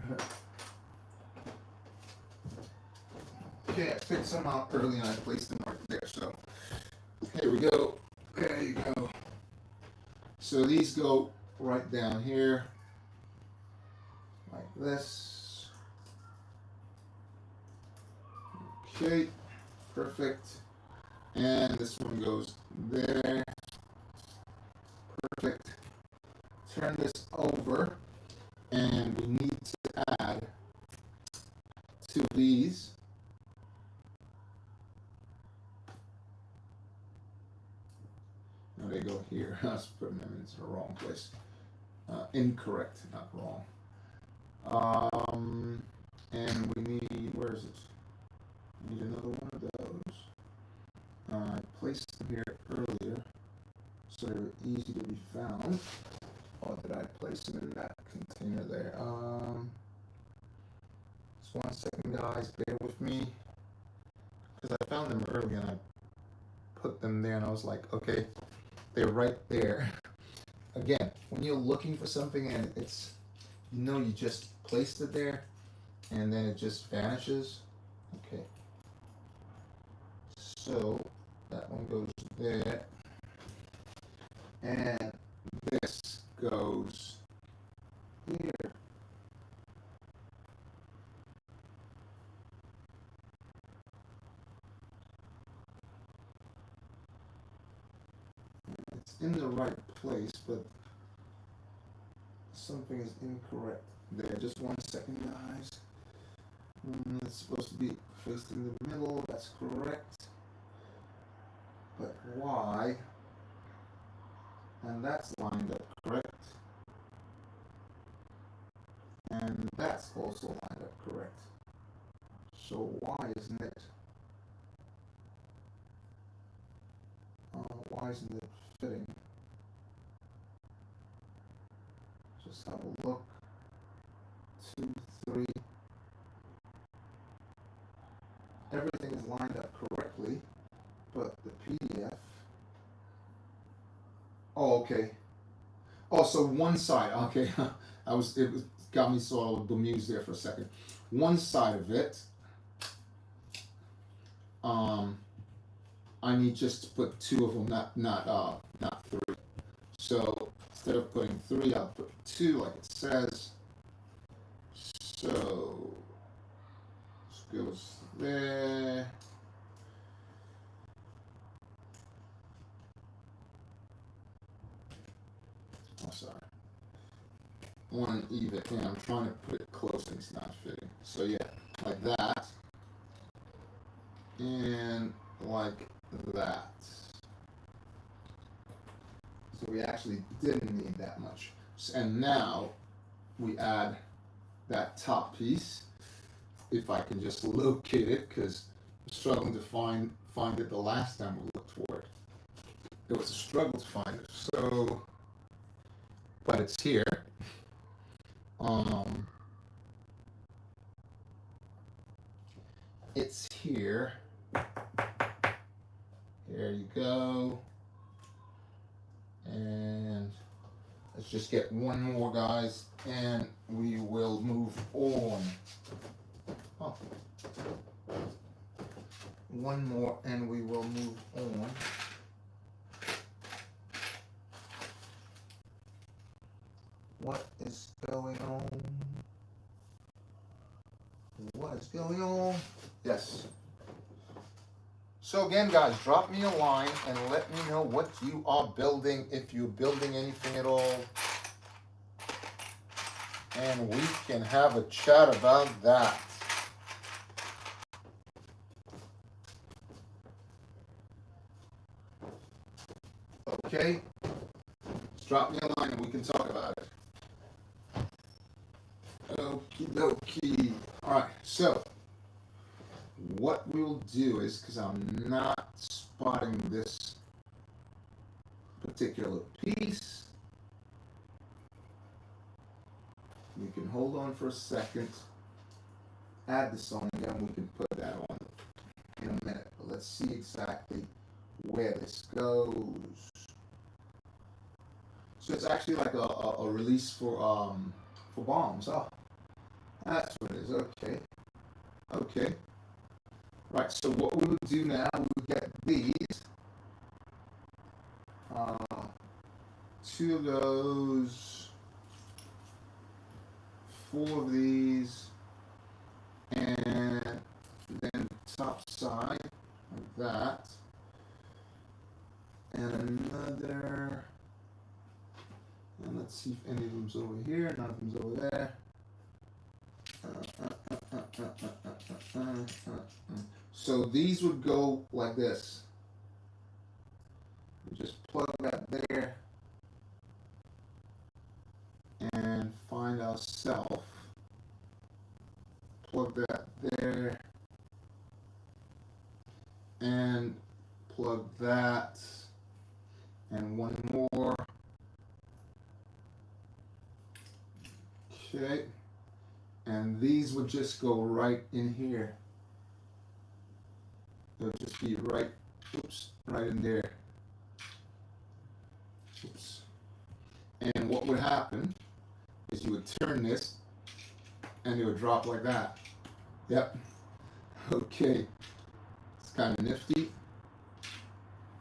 Okay, I picked some out early and I placed them right there. So here we go. There you go. So these go right down here like this. Okay, perfect. And this one goes there. Perfect. Turn this over, and we need to add 2 of these. Now they go here. I was putting them into the wrong place. Incorrect, not wrong. And we need, where is it? We need another one of those. I placed them here earlier, so they were easy to be found. Or did I place them in that container there? Just 1 second, guys. Bear with me, because I found them early and I put them there, and I was like, okay, they're right there. Again, when you're looking for something and it's, you just placed it there, and then it just vanishes. Okay. So that one goes there, and this goes here. It's in the right place, but something is incorrect there. Just 1 second, guys. It's supposed to be faced in the middle. That's correct. But why? And that's lined up correct. And that's also lined up correct. So why isn't it? Why isn't it fitting? Just have a look. 2, 3. Everything is lined up correctly, but the PDF. Oh, okay. Oh, so one side. Okay, it got me so bemused there for a second. One side of it, I need just to put 2 of them, not 3. So instead of putting 3, I'll put 2, like it says. So this goes there. Oh, sorry. One even. Yeah, I'm trying to put it close and it's not fitting. So yeah, like that, and like that. So we actually didn't need that much. And now we add that top piece. If I can just locate it, because I'm struggling to find it the last time we looked for it. It was a struggle to find it. So, but it's here. It's here. There you go. And let's just get 1 more, guys, and we will move on. Oh. 1 more and we will move on. What is going on? What is going on? Yes. So again, guys, drop me a line and let me know what you are building, if you're building anything at all. and we can have a chat about that. Okay? Drop me a line and we can talk about it. Okie dokie. Alright, so what we'll do is, because I'm not spotting this particular piece, you can hold on for a second, add this on again, we can put that on in a minute. But let's see exactly where this goes. So it's actually like a release for bombs. Oh, that's what it is. Okay. Okay. Right, so what we would do now, we would get these. 2 of those, 4 of these, and then top side like that. And another, and let's see if any of them's over here, none of them's over there. So these would go like this. We just plug that there and find ourselves. Plug that there and plug that and one more. Okay. And these would just go right in here. They'll just be right, right in there. Oops. And what would happen is you would turn this and it would drop like that. Yep. Okay. It's kind of nifty.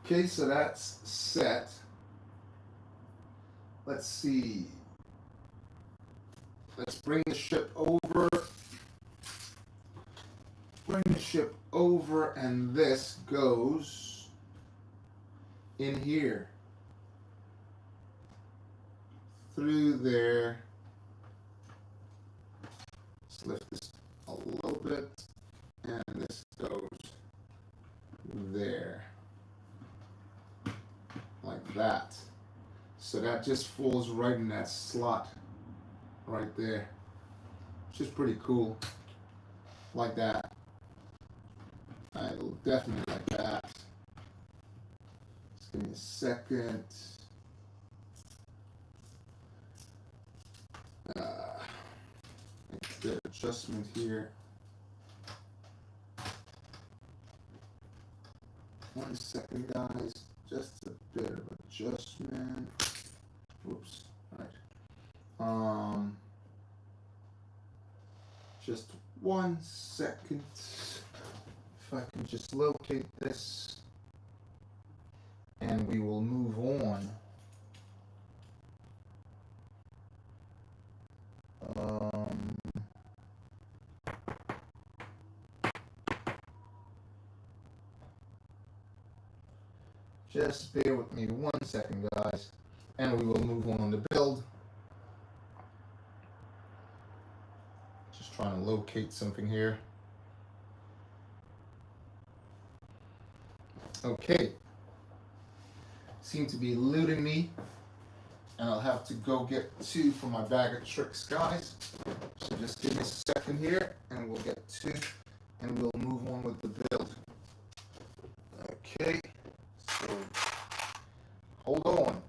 Okay, so that's set. Let's see. Let's bring the ship over. Bring the ship over, and this goes in here. Through there. Let's lift this a little bit, and this goes there. Like that. So that just falls right in that slot right there. Which is pretty cool. Like that. I will definitely like that. Just give me a second. Make the adjustment here. 1 second, guys. Just a bit of adjustment. Oops. Right. Just 1 second. If I can just locate this, and we will move on. Just bear with me 1 second, guys, and we will move on to build. Just trying to locate something here. Okay. Seem to be eluding me, and I'll have to go get 2 for my bag of tricks, guys. So just give me a second here, and we'll get 2, and we'll move on with the build. Okay, so hold on.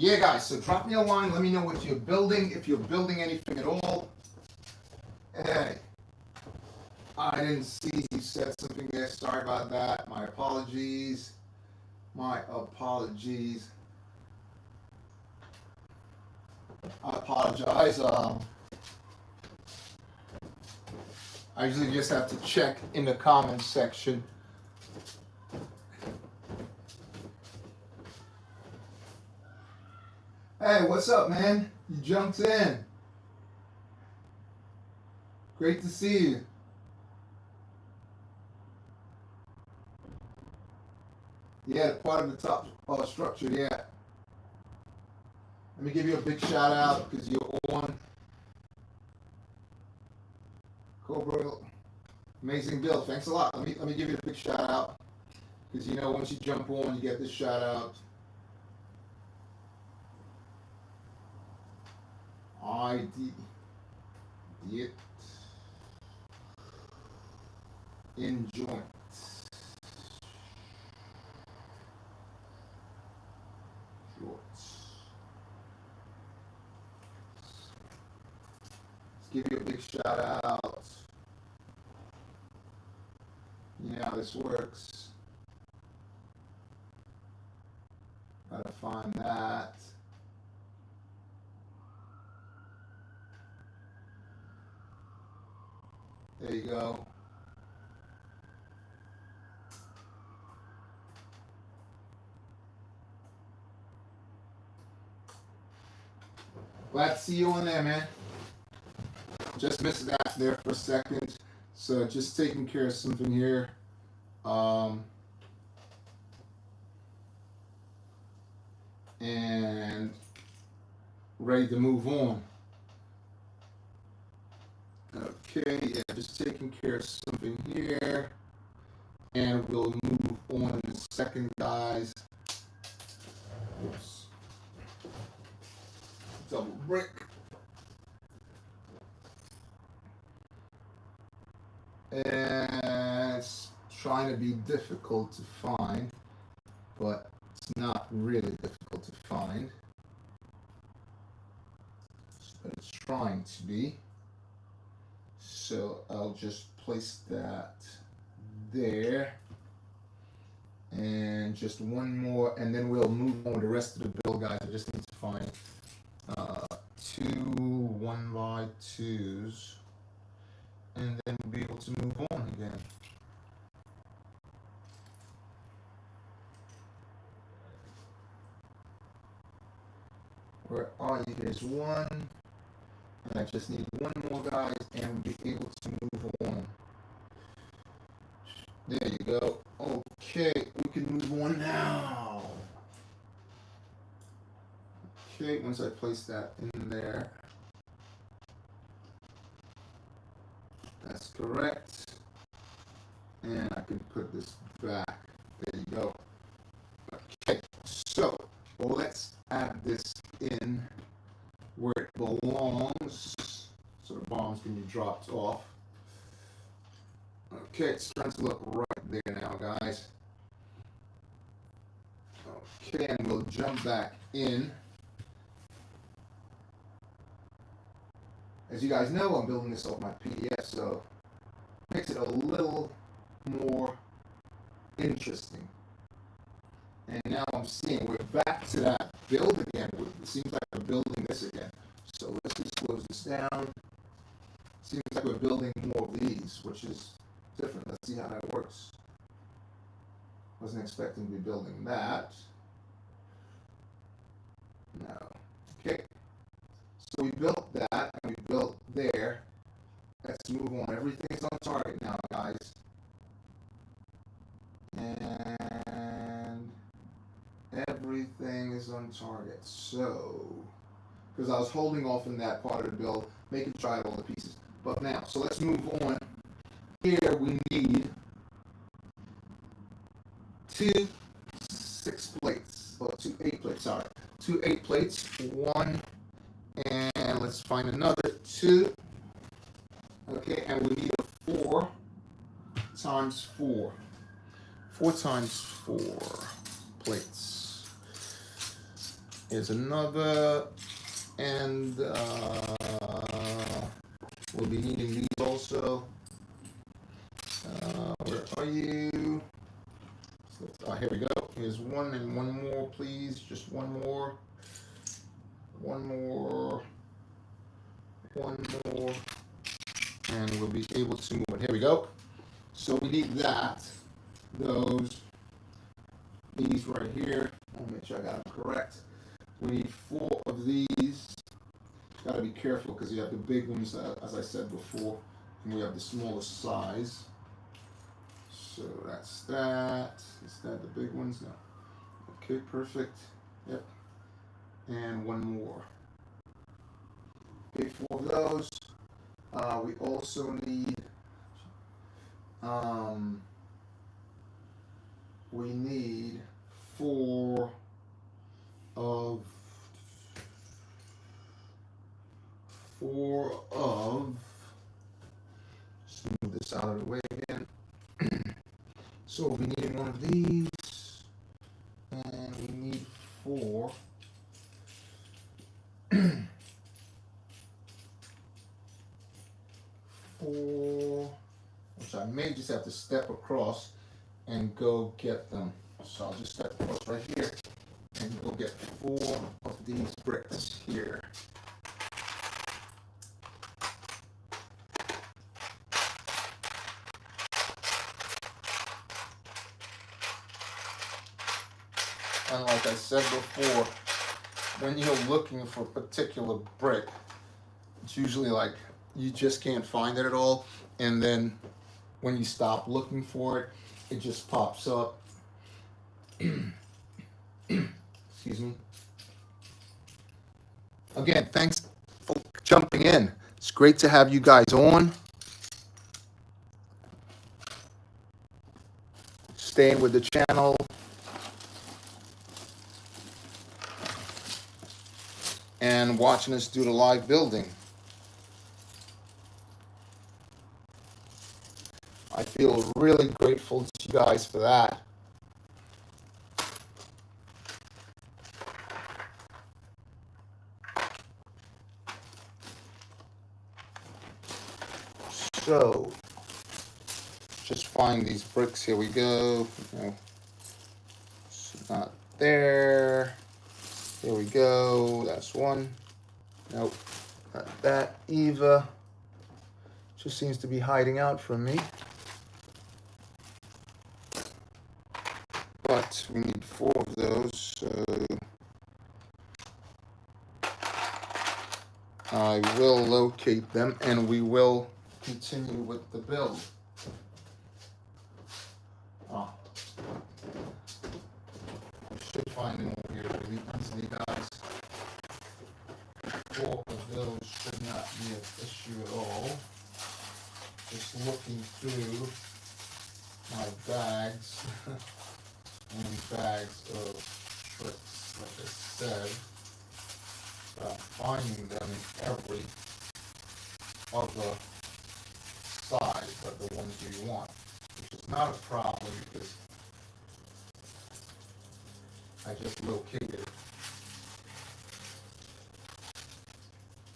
yeah, guys, so drop me a line. Let me know what you're building, if you're building anything at all. Hey, I didn't see you said something there. Sorry about that. My apologies. My apologies. I apologize. I usually just have to check in the comments section. Hey, what's up, man? You jumped in. Great to see you. Yeah, part of the top structure, yeah. Let me give you a big shout out because you're on. Cobra, amazing build. Thanks a lot. Let me give you a big shout out because you know once you jump on, you get this shout out. It in joint. Give you a big shout out. You know how this works. Gotta find that. There you go. Glad to see you on there, man. Just missed that there for a second. So just taking care of something here. And ready to move on. Okay, yeah, just taking care of something here. And we'll move on in a second, guys. Oops. Double brick. And it's trying to be difficult to find, but it's not really difficult to find. But it's trying to be. So I'll just place that there. And just one more, and then we'll move on with the rest of the build, guys. I just need to find 2 1x2s. And then we'll be able to move on again. Where are you? Here's one. And I just need one more, guys, and we'll be able to move on. There you go. Okay, we can move on now. Okay, once I place that in there. That's correct. And I can put this back. There you go. Okay, so let's add this in where it belongs. So the bombs can be dropped off. Okay, it's starting to look right there now, guys. Okay, and we'll jump back in. As you guys know, I'm building this off my PDF, so it makes it a little more interesting. And now I'm seeing we're back to that build again. It seems like we're building this again. So let's just close this down. Seems like we're building more of these, which is different. Let's see how that works. Wasn't expecting to be building that. No. Okay. So we built that, and we built there. Let's move on. Everything's on target now, guys. And everything is on target. So, because I was holding off in that part of the build, making sure I had all the pieces. But now, so let's move on. Here we need 2 6 plates, or 2 8 plates, sorry. 2 8 plates, 1, and let's find another 2. Okay, and we need a 4 times 4. 4 times 4 plates. Here's another, and we'll be needing these also. Where are you? Here we go. Here's one and one more, please. Just one more. One more. One more. And we'll be able to move it. Here we go. So we need that. These right here. I'll make sure I got them correct. We need 4 of these. Got to be careful because you have the big ones, as I said before, and we have the smallest size. So that's that. Is that the big ones? No. Okay, perfect. Yep. And one more. Okay, 4 of those. We also need we need 4 of just move this out of the way again. So we need one of these, and we need 4 which I may just have to step across and go get them. So I'll just step across right here and go get 4 of these bricks here. And like I said before, when you're looking for a particular brick, it's usually like you just can't find it at all, and then when you stop looking for it, it just pops up. Excuse me. Again, thanks for jumping in. It's great to have you guys on. Staying with the channel. And watching us do the live building. I feel really grateful to you guys for that. So, just find these bricks. Here we go. No, it's not there. Here we go. That's one. Nope, not that. Eva just seems to be hiding out from me. But we need 4 of those, so I will locate them and we will continue with the build. I should find them over here really easily, guys. 4 of those should not be an issue at all. Just looking through my bags. And bags of tricks, like I said, but I'm finding them in every other size but the ones we want, which is not a problem because I just located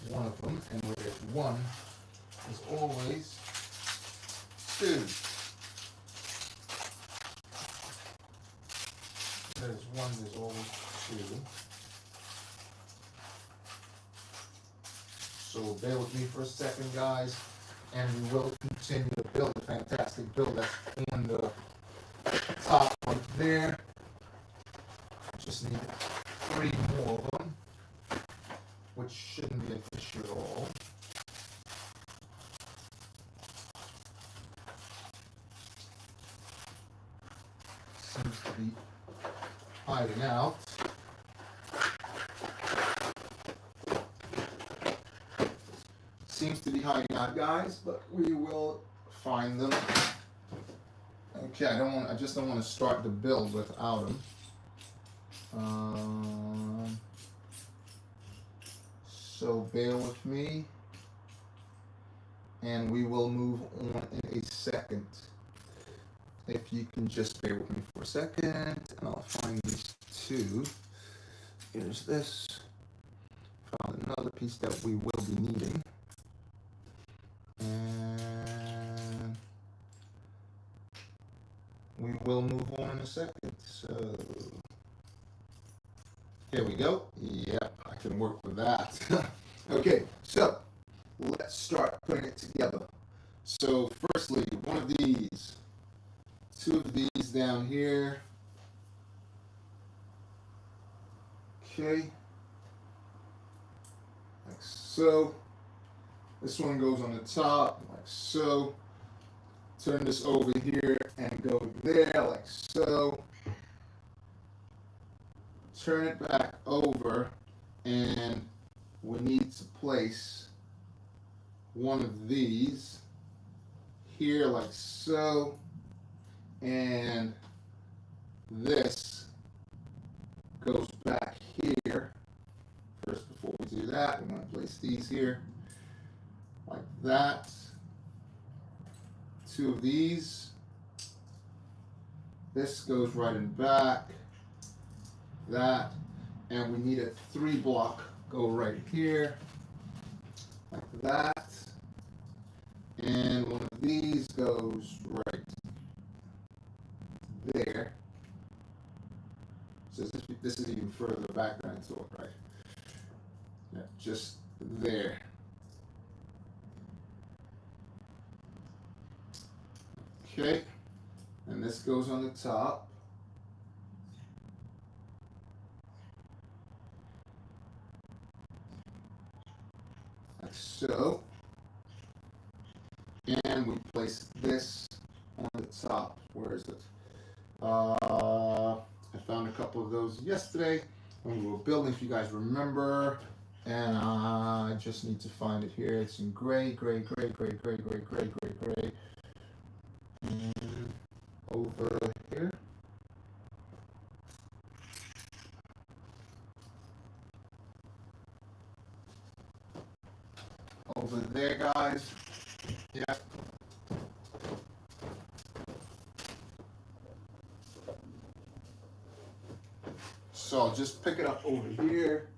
one of them, and where there's one, there's always 2. There's one, there's always 2. So bear with me for a second, guys, and we will continue to build a fantastic build that's on the top right there. Just need 3 more of them, which shouldn't be an issue at all. Seems to be hiding out. Seems to be hiding out, guys, but we will find them. Okay, I just don't want to start the build without them. So bear with me, and we will move on in a second. If you can just bear with me for a second, and I'll find these 2. Here's this. Found another piece that we will be needing. And we will move on in a second. So here we go. Yep, I can work with that. Okay, so let's start putting it together. So firstly, one of these, two of these down here. Okay, like so. This one goes on the top, like so. Turn this over here and go there, like so. Turn it back over, and we need to place one of these here, like so. And this goes back here. First, before we do that, we want to place these here like that. Two of these. This goes right in back. That. And we need a 3-block go right here like that. And one of these goes right there. So this is even further back than I thought, right? Yeah, just there. Okay, and this goes on the top. Like so. And we place this on the top. Where is it? I found a couple of those yesterday when we were building, if you guys remember. And I just need to find it here. It's in gray, gray, gray, gray, gray, gray, gray, gray, gray. And over here. Over there, guys. Yeah. So I'll just pick it up over here.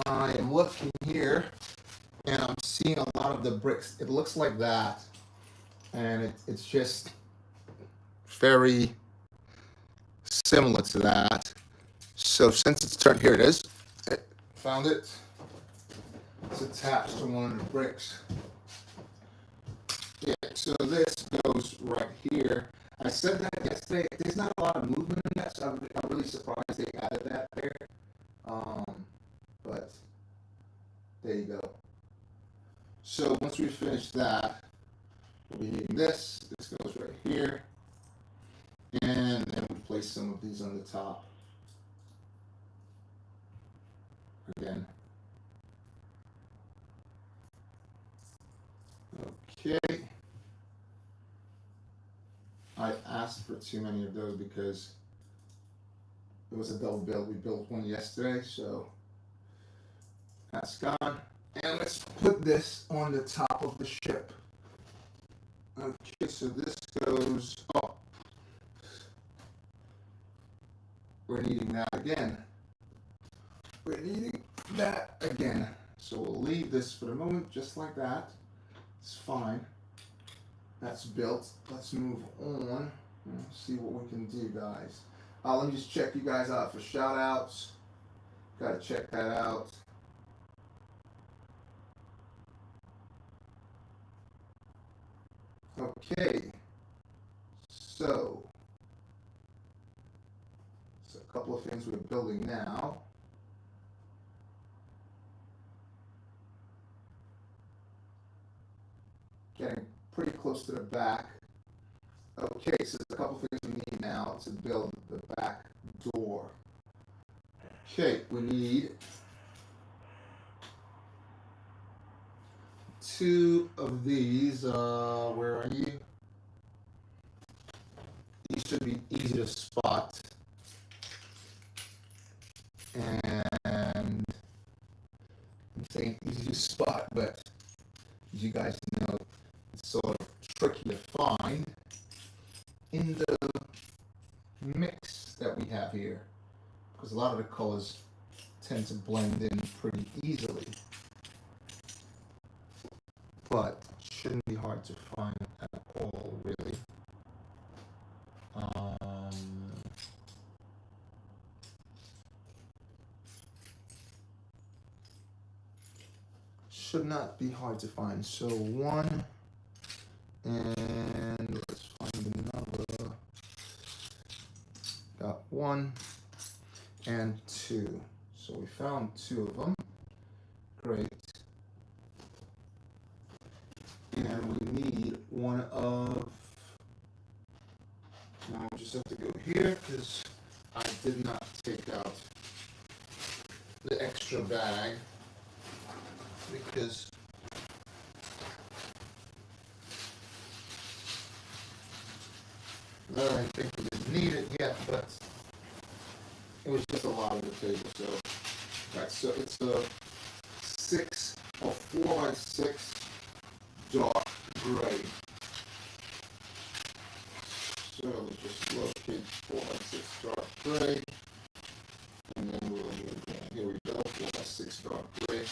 I am looking here and I'm seeing a lot of the bricks. It looks like that. And it's just very similar to that. So since it's turned, here it is. Found it. It's attached to one of the bricks. Yeah, so this goes right here. I said that yesterday. There's not a lot of movement in that, so I'm really surprised they added that there. But there you go. So once we finish that, we'll be needing this. This goes right here. And then we place some of these on the top. Again. Okay. I asked for too many of those because it was a double build. We built one yesterday, so that's gone. And let's put this on the top of the ship. Okay, so this goes, oh, we're needing that again. We're needing that again. So we'll leave this for the moment, just like that. It's fine. That's built. Let's move on and see what we can do, guys. Let me just check you guys out for shout outs. Gotta check that out. Okay, so a couple of things we're building now. Getting pretty close to the back. Okay, so there's a couple of things we need now to build the back door. Okay, we need 2 of these. Where are you? These should be easy to spot. And I'm saying easy to spot, but as you guys know, it's sort of tricky to find in the mix that we have here, because a lot of the colors tend to blend in pretty easily, but it shouldn't be hard to find at all, really. Should not be hard to find. So one, and let's find another. Got one and two. So we found two of them. Great. And we need one of, now we just have to go here because I did not take out the extra bag, because I don't think we didn't need it yet, but it was just a lot of the paper. So, right, so it's a 6 or 4x6 dark gray. So let's just locate 4x6 dark gray, and then we'll move on. Here we go, 4x6 dark gray.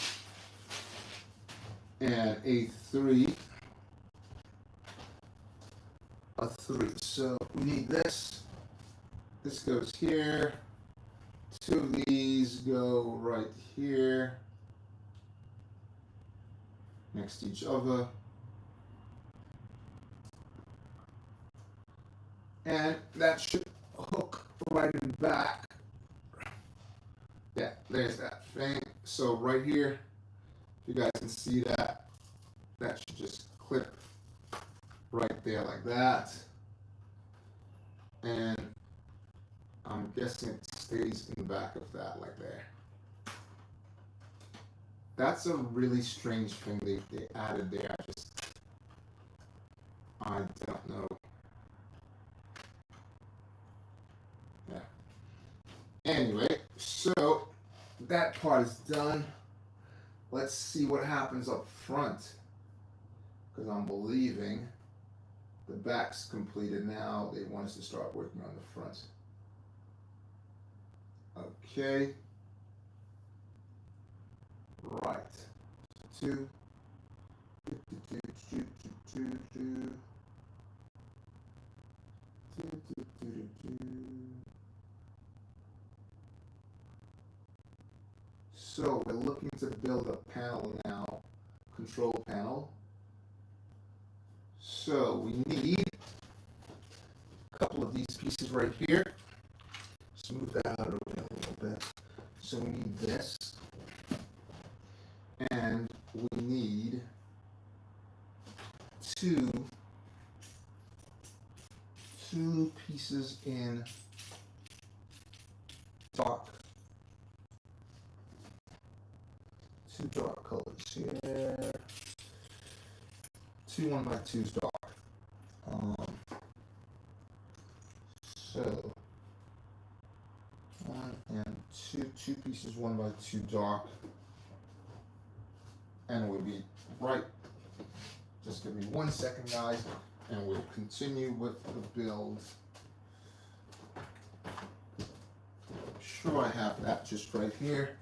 And a 3. So we need this. This goes here. Two of these go right here, next to each other. And that should hook right in the back. Yeah, there's that thing. So right here, if you guys can see that, that should just clip right there like that. And I'm guessing it stays in the back of that like there. That's a really strange thing they added there. I don't know. Yeah. Anyway, so that part is done. Let's see what happens up front, because I'm believing the back's completed now. They want us to start working on the front. Okay. Right. Two. So we're looking to build a panel now, control panel. So we need a couple of these pieces right here. Smooth that out of the way a little bit. So we need this, and we need two pieces in dark. Two dark colors here. Two 1x2s dark. So one and two pieces 1x2 dark, and we'll be right. Just give me 1 second, guys, and we'll continue with the build. I'm sure I have that just right here.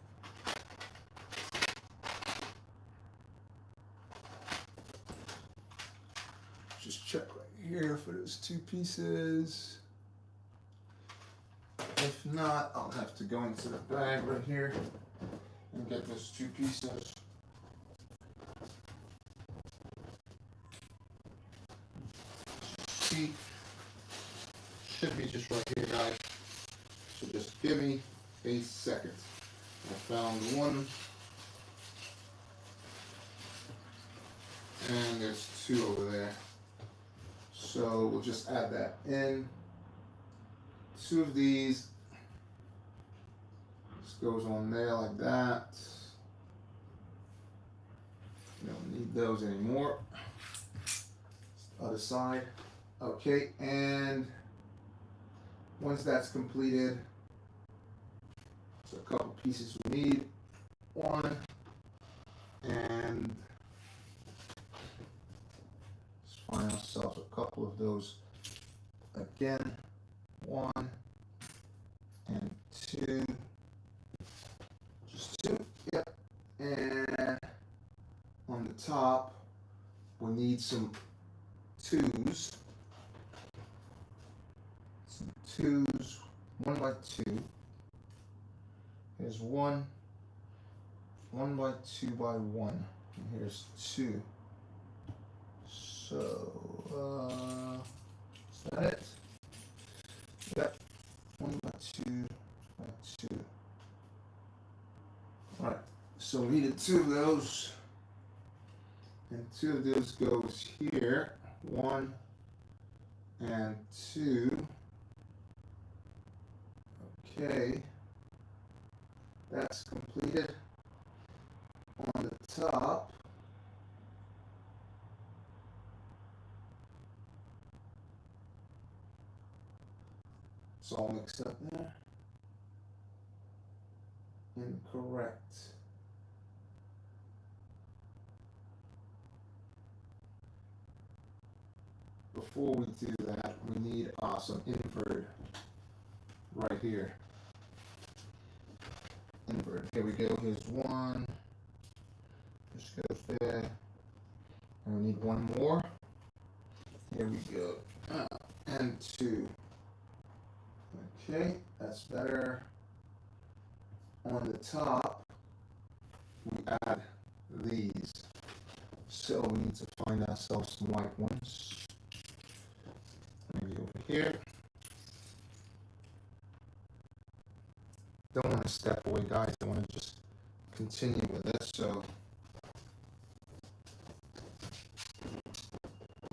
Just check right here for those two pieces. If not, I'll have to go into the bag right here and get those two pieces. See, should be just right here, guys. So just give me a second. I found one, and there's two over there. So we'll just add that in. Two of these. Just goes on there like that. We don't need those anymore. Other side. Okay, and once that's completed, so So a couple pieces we need. One, and let's find ourselves a couple of those again. One and two. Just two. Yep. And on the top, we need some twos. Some twos. 1 by 2. Here's 1. 1 by 2 by 1. And here's 2. So, is that it? Yep. 1 by 2 by 2. Alright, so we needed 2 of those. And 2 of those goes here. 1 and 2. Okay. That's completed. On the top, it's all mixed up there. Incorrect. Before we do that, we need some invert right here. Invert. Here we go. Here's 1. This goes there. And we need 1 more. Here we go. And 2. Okay, that's better. On the top, we add these. So we need to find ourselves some white ones. Maybe over here. Don't want to step away, guys. I want to just continue with this. So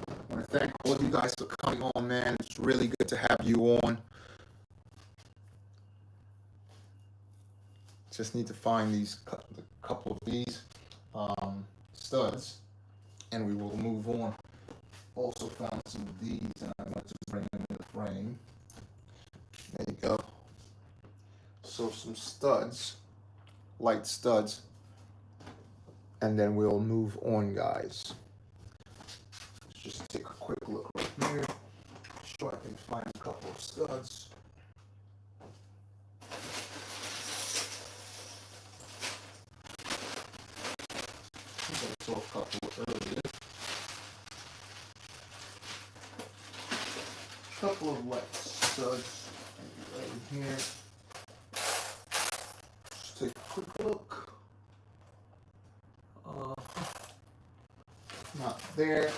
I want to thank all of you guys for coming on, man. It's really good to have you on. Just need to find these couple of these studs, and we will move on. Also found some of these, and I'm going to bring them in the frame. There you go. So some studs, light studs, and then we'll move on, guys. Let's just take a quick look right here. Sure, I can find a couple of studs. I saw a couple earlier. Couple of light studs right here. Just take a quick look. Not there.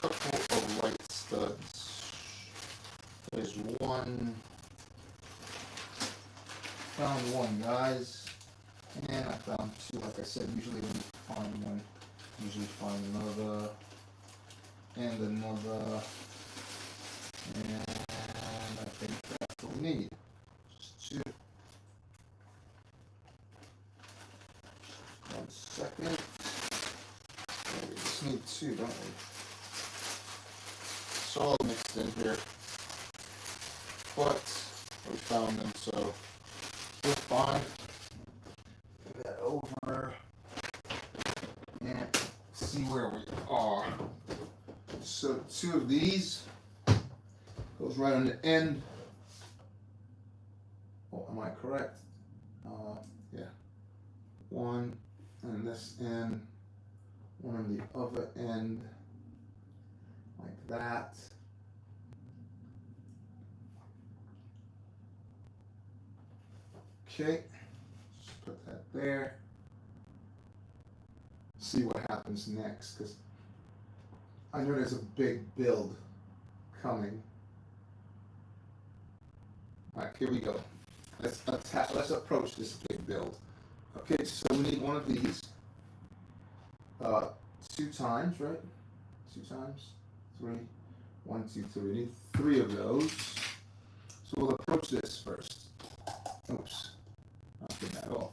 Couple of light studs. There's 1. Found 1, guys. And I found 2. Like I said, usually when you find 1, usually find another. And another. And I think that's what we need. Just 2. 1 second. We just need 2, don't we? It's all mixed in here. But we found them, so we're fine. Move that over and see where we are. So 2 of these goes right on the end. Oh, am I correct? Yeah. 1 on this end, 1 on the other end, like that. Okay, just put that there. See what happens next, because I know there's a big build coming. All right, here we go. Let's approach this big build. Okay, so we need 1 of these. 2 times, right? 2 times. 3. 1, 2, 3. We need 3 of those. So we'll approach this first. Oops. I'll get that off.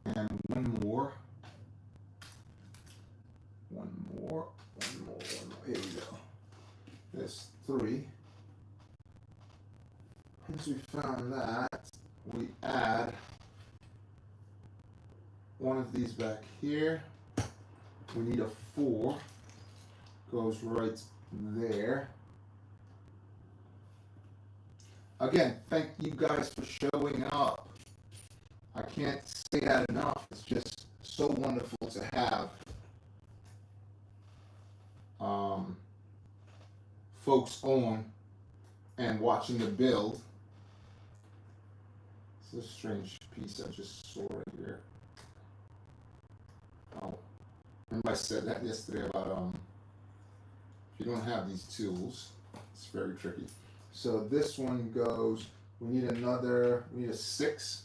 And 1 more. 1 more. 1 more. 1 more. Here we go. There's 3. once we found that, we add one of these back here. We need a 4. Goes right there. Again, thank you guys for showing up. I can't say that enough. It's just so wonderful to have folks on and watching the build. It's a strange piece I just saw right here. Oh, remember I said that yesterday about if you don't have these tools, it's very tricky. So this one goes, we need a 6,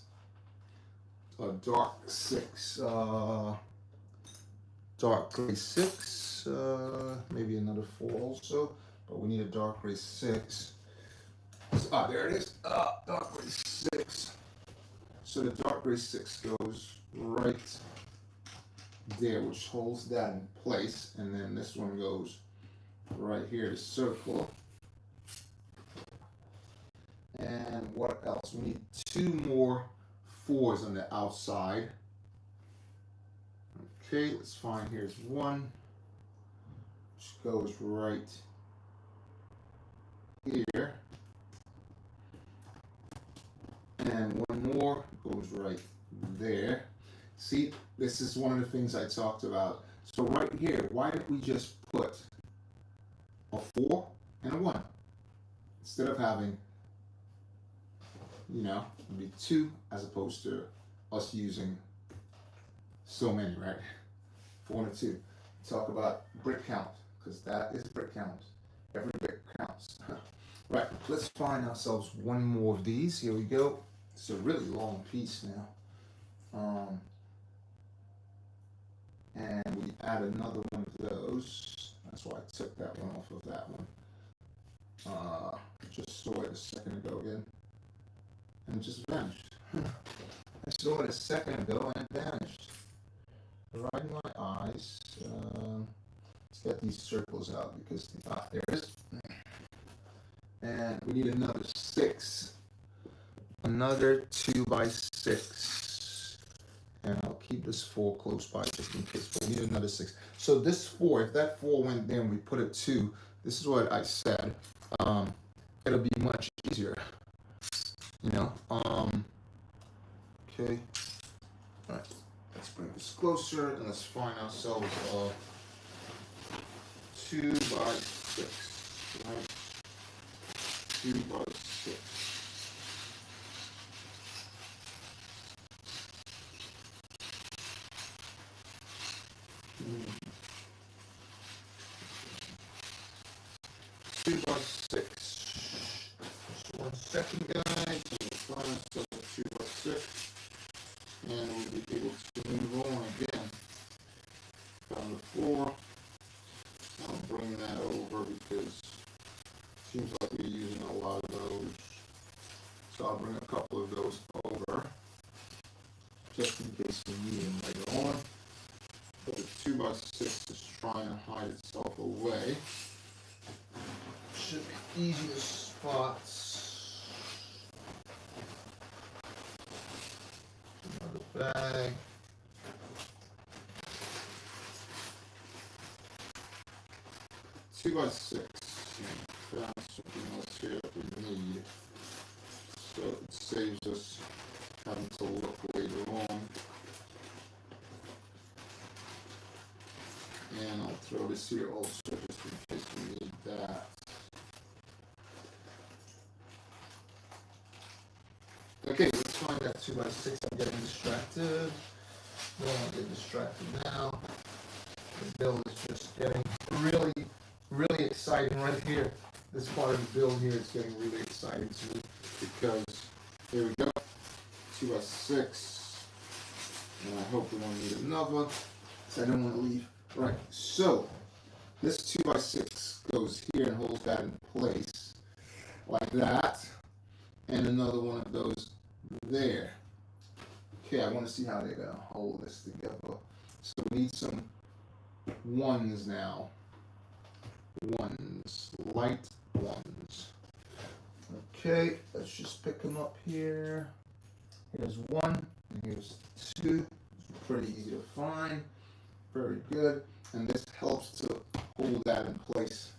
a dark 6, dark gray 6, maybe another 4 also, but we need a dark gray 6. There it is, dark gray 6. So the dark gray 6 goes right there, which holds that in place, and then this one goes right here to circle. And what else? We need 2 more 4s on the outside. Okay, let's find, here's one, which goes right here. And one more goes right there. See, this is one of the things I talked about. So right here, why did we just put a 4 and a 1? Instead of having, maybe 2 as opposed to us using so many, right? 4 and a 2. Talk about brick count, because that is brick count. Every brick counts. Right, let's find ourselves one more of these. Here we go. It's a really long piece now. And we add another one of those. That's why I took that one off of that one. Just saw it a second ago again. And it just vanished. I saw it a second ago and it vanished. Right in my eyes. Let's get these circles out because, there it is. And we need another 6. Another 2x6. And I'll keep this 4 close by just in case, but we need another 6. So this 4, if that 4 went there and we put a 2, this is what I said. It'll be much easier. Okay. Alright, let's bring this closer and let's find ourselves a 2x6. Right? 2x6. Two by 6. Just 1 second, guys. We'll find ourselves a 2x6, and we'll be able to move on again. Found the 4. I'll bring that over because it seems like we're using a lot of those. So I'll bring a couple of those over, just in case we need them later on. But the 2x6 is trying to hide itself away. Should be easy to spot. Another bag. Two by 6. Found something else here that we need. So it saves us having to look later on. And I'll throw this here also just in case we need that. Okay, let's find that 2x6. I'm getting distracted. Don't want to get distracted now. The build is just getting really, really exciting right here. This part of the build here is getting really exciting to me because here we go. 2x6. And I hope we won't need another because I don't want to leave. Right, so this 2x6 goes here and holds that in place like that, and another one of those there. Okay, I want to see how they're going to hold this together. So we need some 1s now. 1s, light 1s. Okay, let's just pick them up here. Here's one, and here's two. It's pretty easy to find. Very good. And this helps to hold that in place.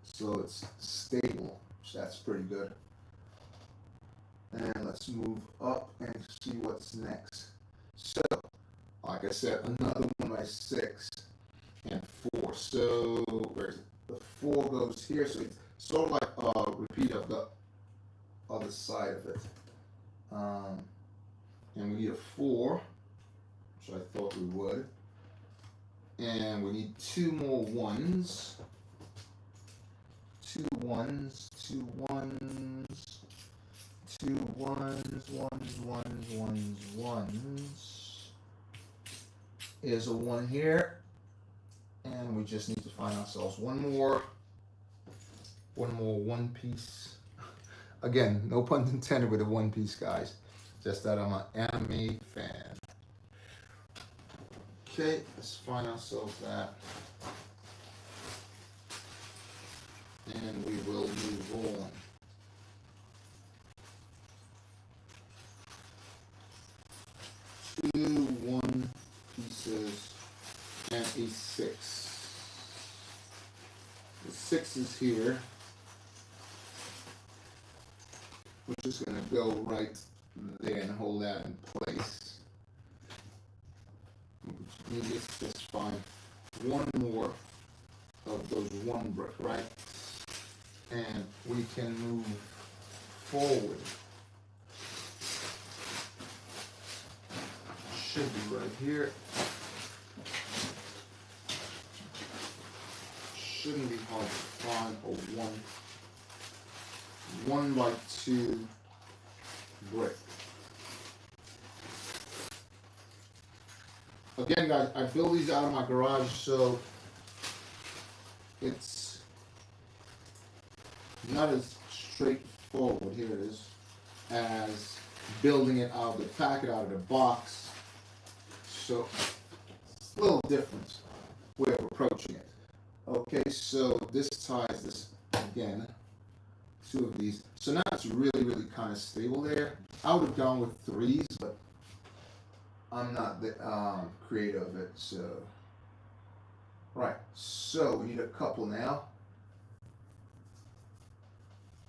So it's stable, so that's pretty good. And let's move up and see what's next. So, like I said, another 1x6 and 4. So, where's it? The 4 goes here, so it's sort of like a repeat of the other side of it. And we need a 4, which I thought we would. And we need 2 more 1s. 2 1s, 2 1s, 2 1s, 1s, 1s. Here's a 1 here. And we just need to find ourselves one more 1 piece. Again, no pun intended with a 1 piece, guys. Just that I'm an anime fan. Okay, let's find ourselves that. And we will move on. Two 1 pieces and a 6. The 6 is here, we're just going to go right there and hold that in place. Maybe it's just find one more of those 1 brick, right? And we can move forward. Should be right here. Shouldn't be hard to find a 1 by 2 brick. Again, guys, I build these out of my garage, so it's not as straightforward, here it is, as building it out of the packet, out of the box. So it's a little different way of approaching it. Okay, so this ties this again, 2 of these. So now it's really, really kind of stable there. I would have gone with 3s, but I'm not the creator of it, so. Right, so we need a couple now.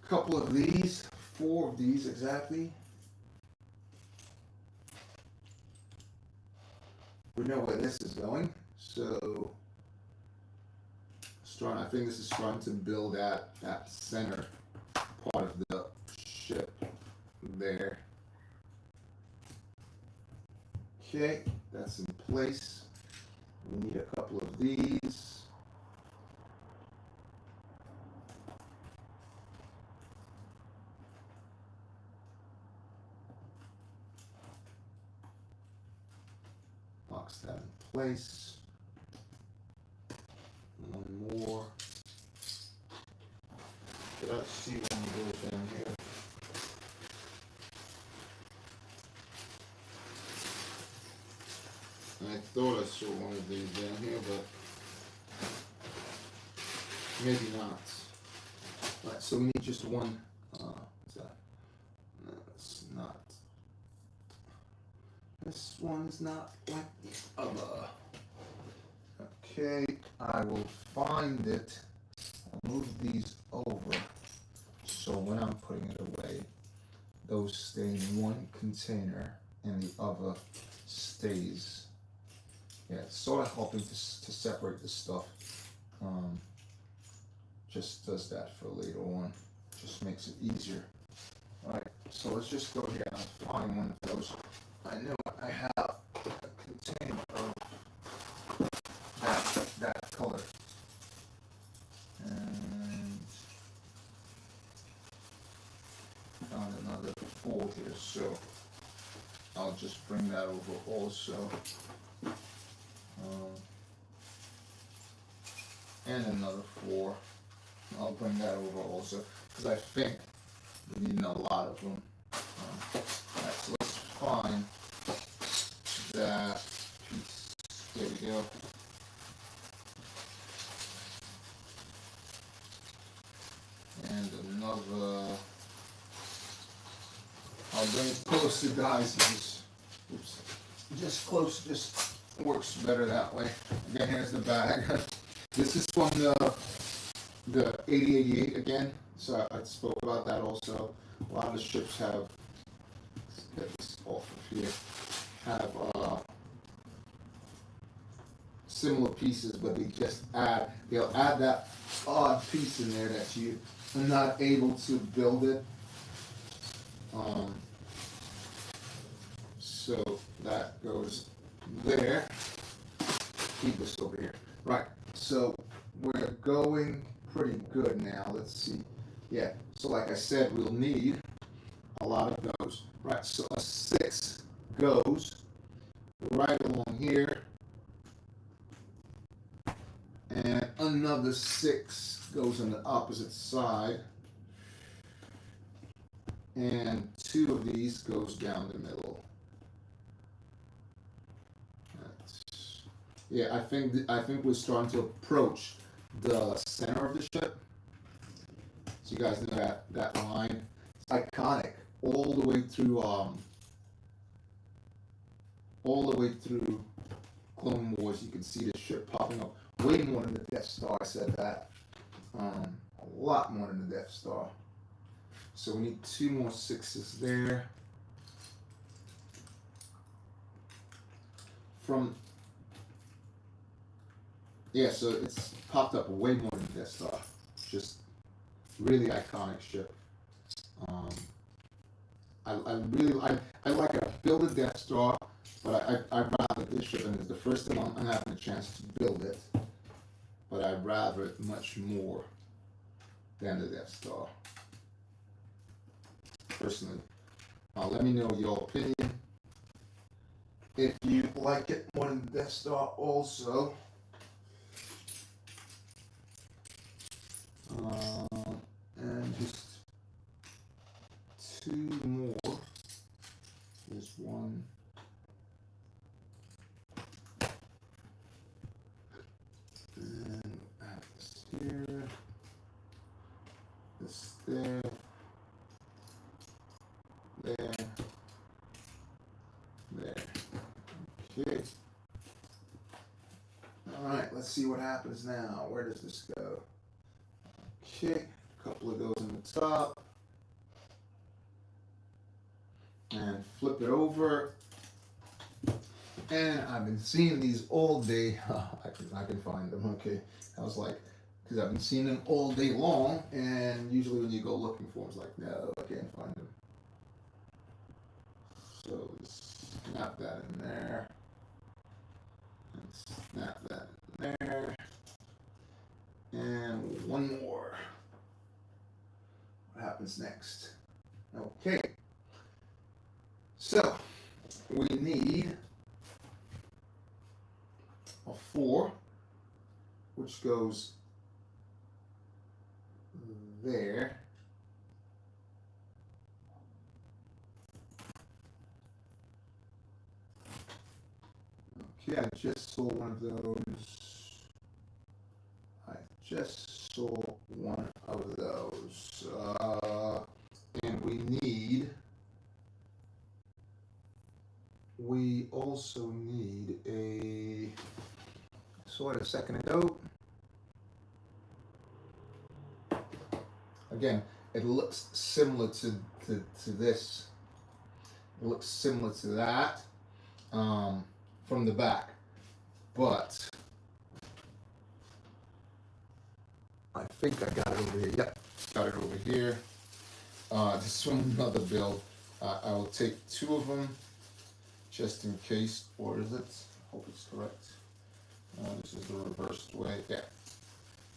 Couple of these, 4 of these exactly. We know where this is going, so I think this is trying to build that center part of the ship there. Okay, that's in place. We need a couple of these. Box that in place. 1 more. Did I see one goes down here? I thought I saw one of these down here, but maybe not. Alright, so we need just 1. What's that? No, it's not. This one's not like the other. Okay, I will find it. I'll move these over. So when I'm putting it away, those stay in 1 container and the other stays. Yeah, it's sort of helping to separate the stuff. Just does that for later on. Just makes it easier. Alright, so let's just go here and find one of those. I know I have a container of that color. And found another 4 here, so I'll just bring that over also. And another 4. I'll bring that over also, because I think we need a lot of them. Alright, so let's find that piece. There we go. bring it closer, guys. Just close. Just works better that way. Again, here's the bag. This is from the 8088 again. So I spoke about that also. A lot of the ships have, let's get this off of here, have similar pieces, but they'll add that odd piece in there that you are not able to build it. So that goes there. Keep this over here. Right, so we're going pretty good now. Let's see. Yeah, so like I said, we'll need a lot of those. Right, so a 6 goes right along here. And another 6 goes on the opposite side. And 2 of these goes down the middle. Yeah, I think we're starting to approach the center of the ship. So you guys know that line. It's iconic all the way through Clone Wars. You can see the ship popping up way more than the Death Star. I said that. A lot more than the Death Star. So we need 2 more 6s there. So it's popped up way more than Death Star. Just really iconic ship. I like it. I build a Death Star, but I rather this ship, and it's the first time I'm having a chance to build it. But I rather it much more than the Death Star. Personally, let me know your opinion. If you like it more than the Death Star, also. And just 2 more. Here's 1. And add this here. This there. There. There. Okay. Alright, let's see what happens now. Where does this go? Okay, a couple of those on the top. And flip it over. And I've been seeing these all day. I can find them, okay. I was like, because I've been seeing them all day long, and usually when you go looking for them, it's like, no, I can't find them. So snap that in there. And snap that in there. And 1 more. What happens next? Okay. So we need a 4, which goes there. Okay, I just saw one of those. And we also need a, saw it a second ago. Again, it looks similar to this. It looks similar to that from the back, but I think I got it over here. Yep, got it over here. This is from another build. I will take 2 of them just in case. Or is it? Hope it's correct. This is the reversed way. Yeah,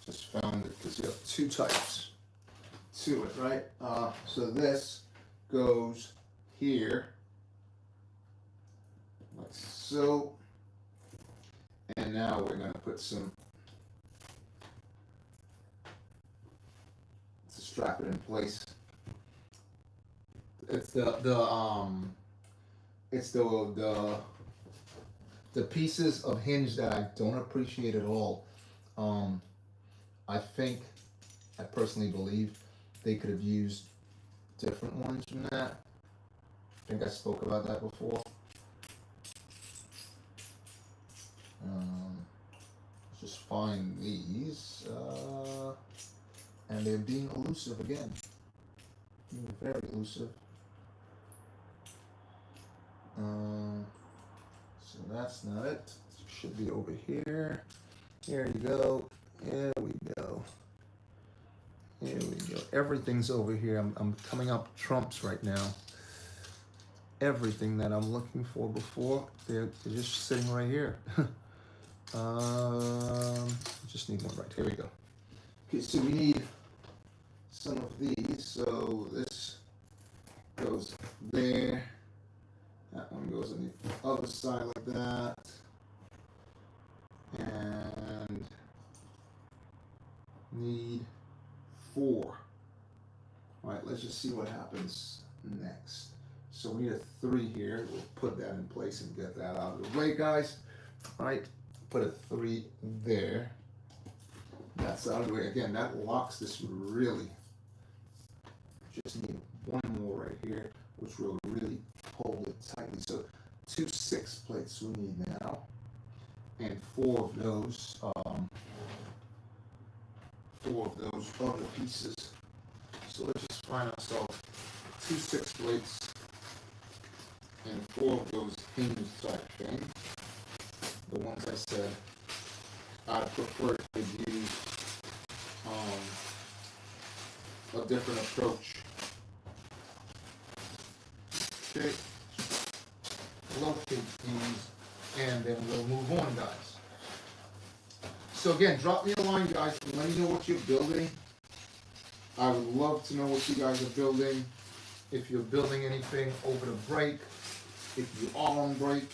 just found it because you have 2 types to it, right? So this goes here, like so. And now we're going to put some, to strap it in place. It's the pieces of hinge that I don't appreciate at all. I personally believe they could have used different ones from that. I think I spoke about that before. Just find these, and they're being elusive again. Being very elusive. So that's not it. It should be over here. Here you go. Here we go. Here we go. Everything's over here. I'm coming up trumps right now. Everything that I'm looking for before, they're just sitting right here. Just need one right here. We go. Okay, so we need some of these. So this goes there. That one goes on the other side like that. And need 4. All right, let's just see what happens next. So we need a 3 here. We'll put that in place and get that out of the way, guys. All right, put a 3 there. That's out of the way. Again, that locks this really. Just need 1 more right here, which will really hold it tightly. So 2 6 plates we need now, and 4 of those other pieces. So let's just find ourselves 2 6 plates and 4 of those hinge type things. The ones I said I prefer to use a different approach. Okay, locate these, and then we'll move on, guys. So again, drop me a line, guys, and let me know what you're building. I would love to know what you guys are building. If you're building anything over the break, if you are on break.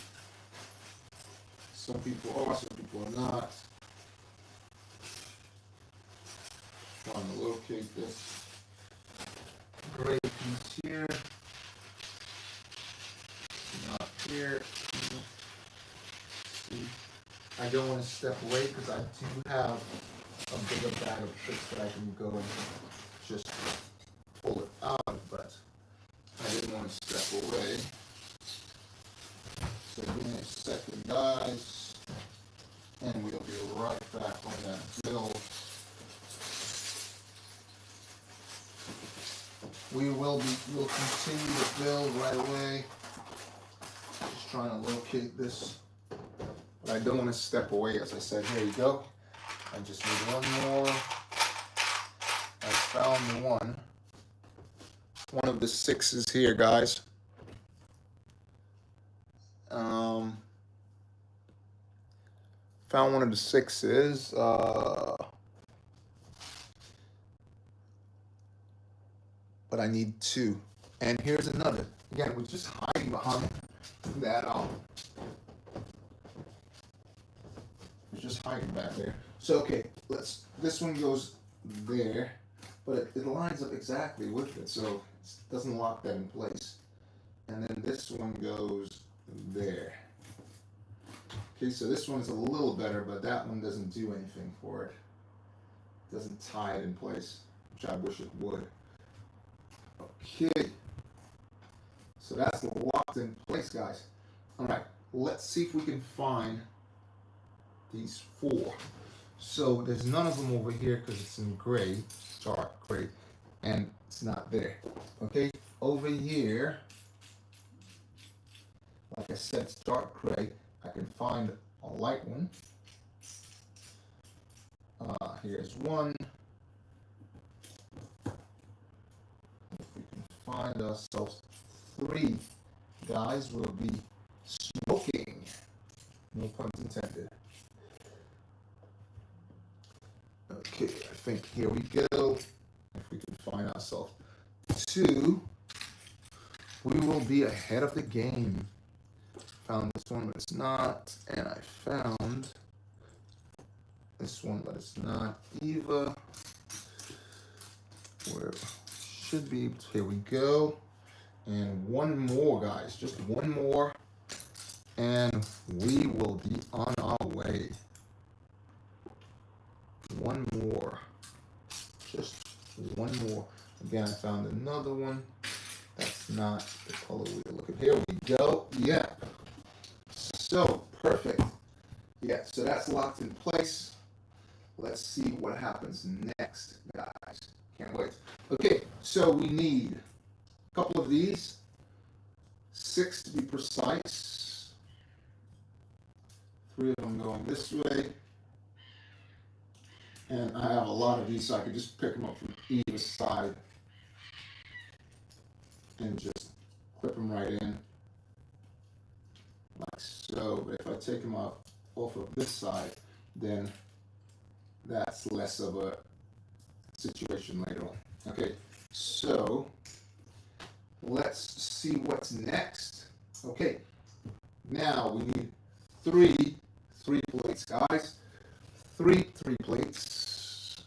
Some people are, some people are not. Trying to locate this gray piece here. Not here. See, I don't want to step away because I do have a bigger bag of tricks that I can go and just pull it out, but I didn't want to step away. So give me a second, guys, and we'll be right back on that build. We'll continue to build right away. Just trying to locate this, but I don't want to step away. As I said, here you go. I just need 1 more. I found one of the 6s here, guys. Found one of the 6s. But I need 2. And here's another. Again, we're just hiding behind that. We're just hiding back there. So okay, this one goes there, but it lines up exactly with it, so it doesn't lock that in place. And then this one goes there. Okay, so this one's a little better, but that one doesn't do anything for it. It doesn't tie it in place, which I wish it would. Okay, so that's locked in place, guys. All right, let's see if we can find these 4. So there's none of them over here because it's in gray, dark gray, and it's not there. Okay, over here, like I said, it's dark gray. I can find a light one. Here's one. If we can find ourselves 3 guys, we'll be smoking. No pun intended. Okay, I think here we go. If we can find ourselves 2, we will be ahead of the game. Found this one, but it's not. And I found this one, but it's not either. Where should be, here we go. And 1 more, guys, just 1 more. And we will be on our way. 1 more, just 1 more. Again, I found another one, That's not the color we're looking. Here we go. Yeah. So perfect. Yeah, so that's locked in place. Let's see what happens next, guys. Can't wait. Okay, so we need a couple of these, 6 to be precise. 3 of them going this way. And I have a lot of these, so I could just pick them up from either side and just clip them right in, like so. But if I take them off of this side, then that's less of a situation later on. Okay, so let's see what's next. Okay, now we need three plates, guys. Three plates.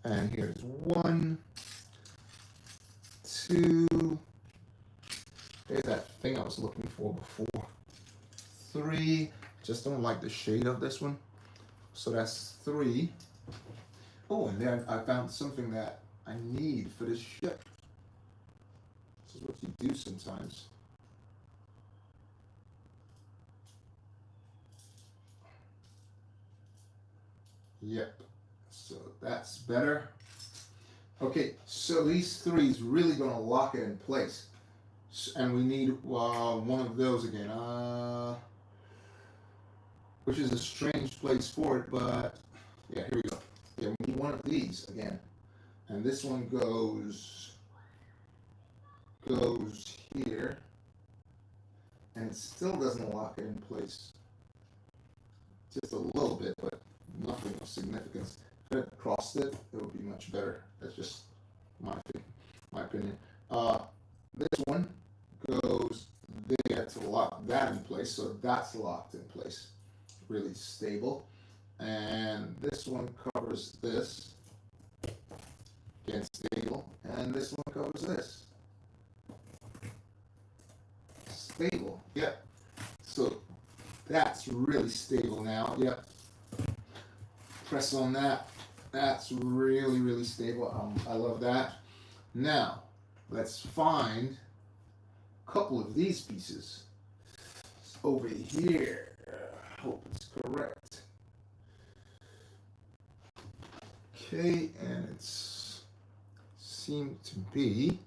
And here's 1, 2. There's that thing I was looking for before. 3. Just don't like the shade of this one. So that's 3. Oh, and then I found something that I need for this ship. This is what you do sometimes. Yep. So that's better. Okay, so these 3 is really going to lock it in place. And we need one of those again. Which is a strange place for it, but yeah, here we go. Yeah, we need one of these again. And this one goes here. And it still doesn't lock it in place. Just a little bit, but nothing of significance. If I crossed it, it would be much better. That's just my opinion. This one goes there to lock that in place, so that's locked in place. Really stable. And this one covers this. Again, stable. And this one covers this. Stable. Yep. So that's really stable now. Yep. Press on that. That's really, really stable. I love that. Now, let's find a couple of these pieces. It's over here. I hope it's correct. Okay, and it's seemed to be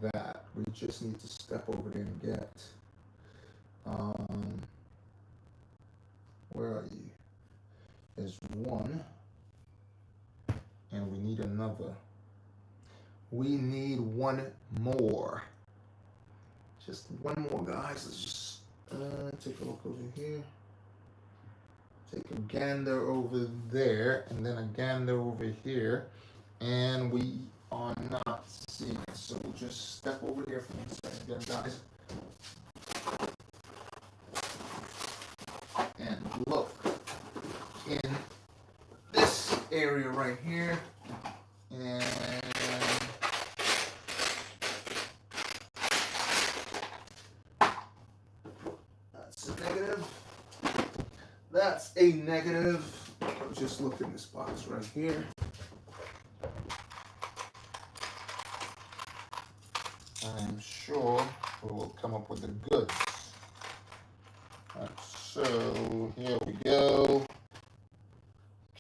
that we just need to step over there and get. Where are you? There's one, and we need another. We need one more. Just one more, guys. Let's just take a look over here. Take a gander over there, and then a gander over here. And we are not seeing it. So we'll just step over here for 1 second, guys. And look in this area right here. And that's a negative. That's a negative. Just look in this box right here. I'm sure we will come up with the goods. Alright, so here we go.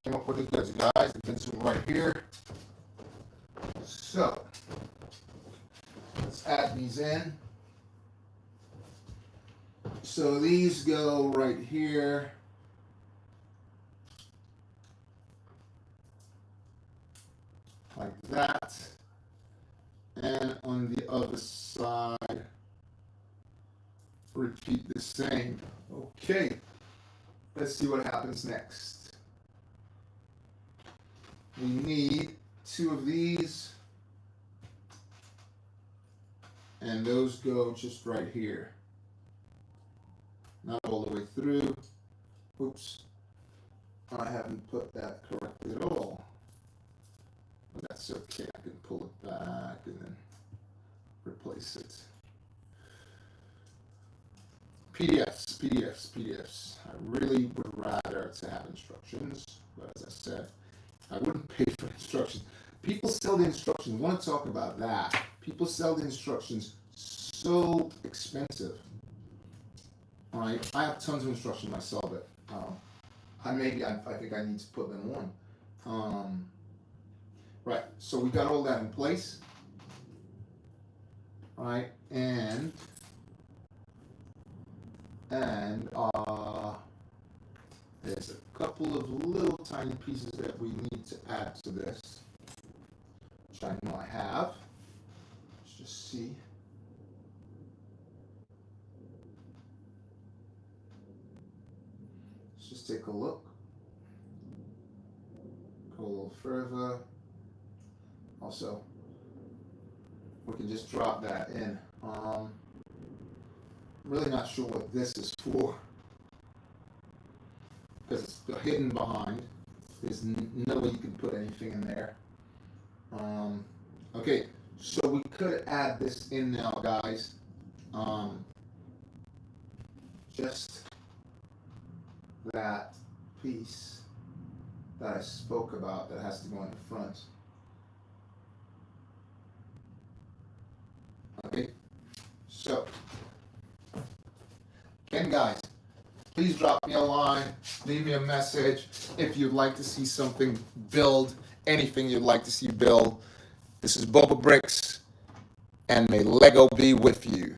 Came up with the goods, guys. The goods are right here. So let's add these in. So these go right here. Like that. And on the other side, repeat the same. Okay, let's see what happens next. We need 2 of these, and those go just right here. Not all the way through. Oops, I haven't put that correctly at all. But that's okay, I can pull it back and then replace it. PDFs. I really would rather to have instructions, but as I said, I wouldn't pay for instructions. People sell the instructions. I want to talk about that. People sell the instructions so expensive. All right, I have tons of instructions myself, but I think I need to put them on. Right, so we got all that in place. All right, and there's a couple of little tiny pieces that we need to add to this, which I know I have. Let's just see. Let's just take a look. Go a little further. Also, we can just drop that in. I'm really not sure what this is for, because it's hidden behind. There's no way you can put anything in there. Okay, so we could add this in now, guys. Just that piece that I spoke about that has to go in the front. Okay, so again, guys, please drop me a line, leave me a message if you'd like to see something build, anything you'd like to see build. This is BOBAbrickz, and may Lego be with you.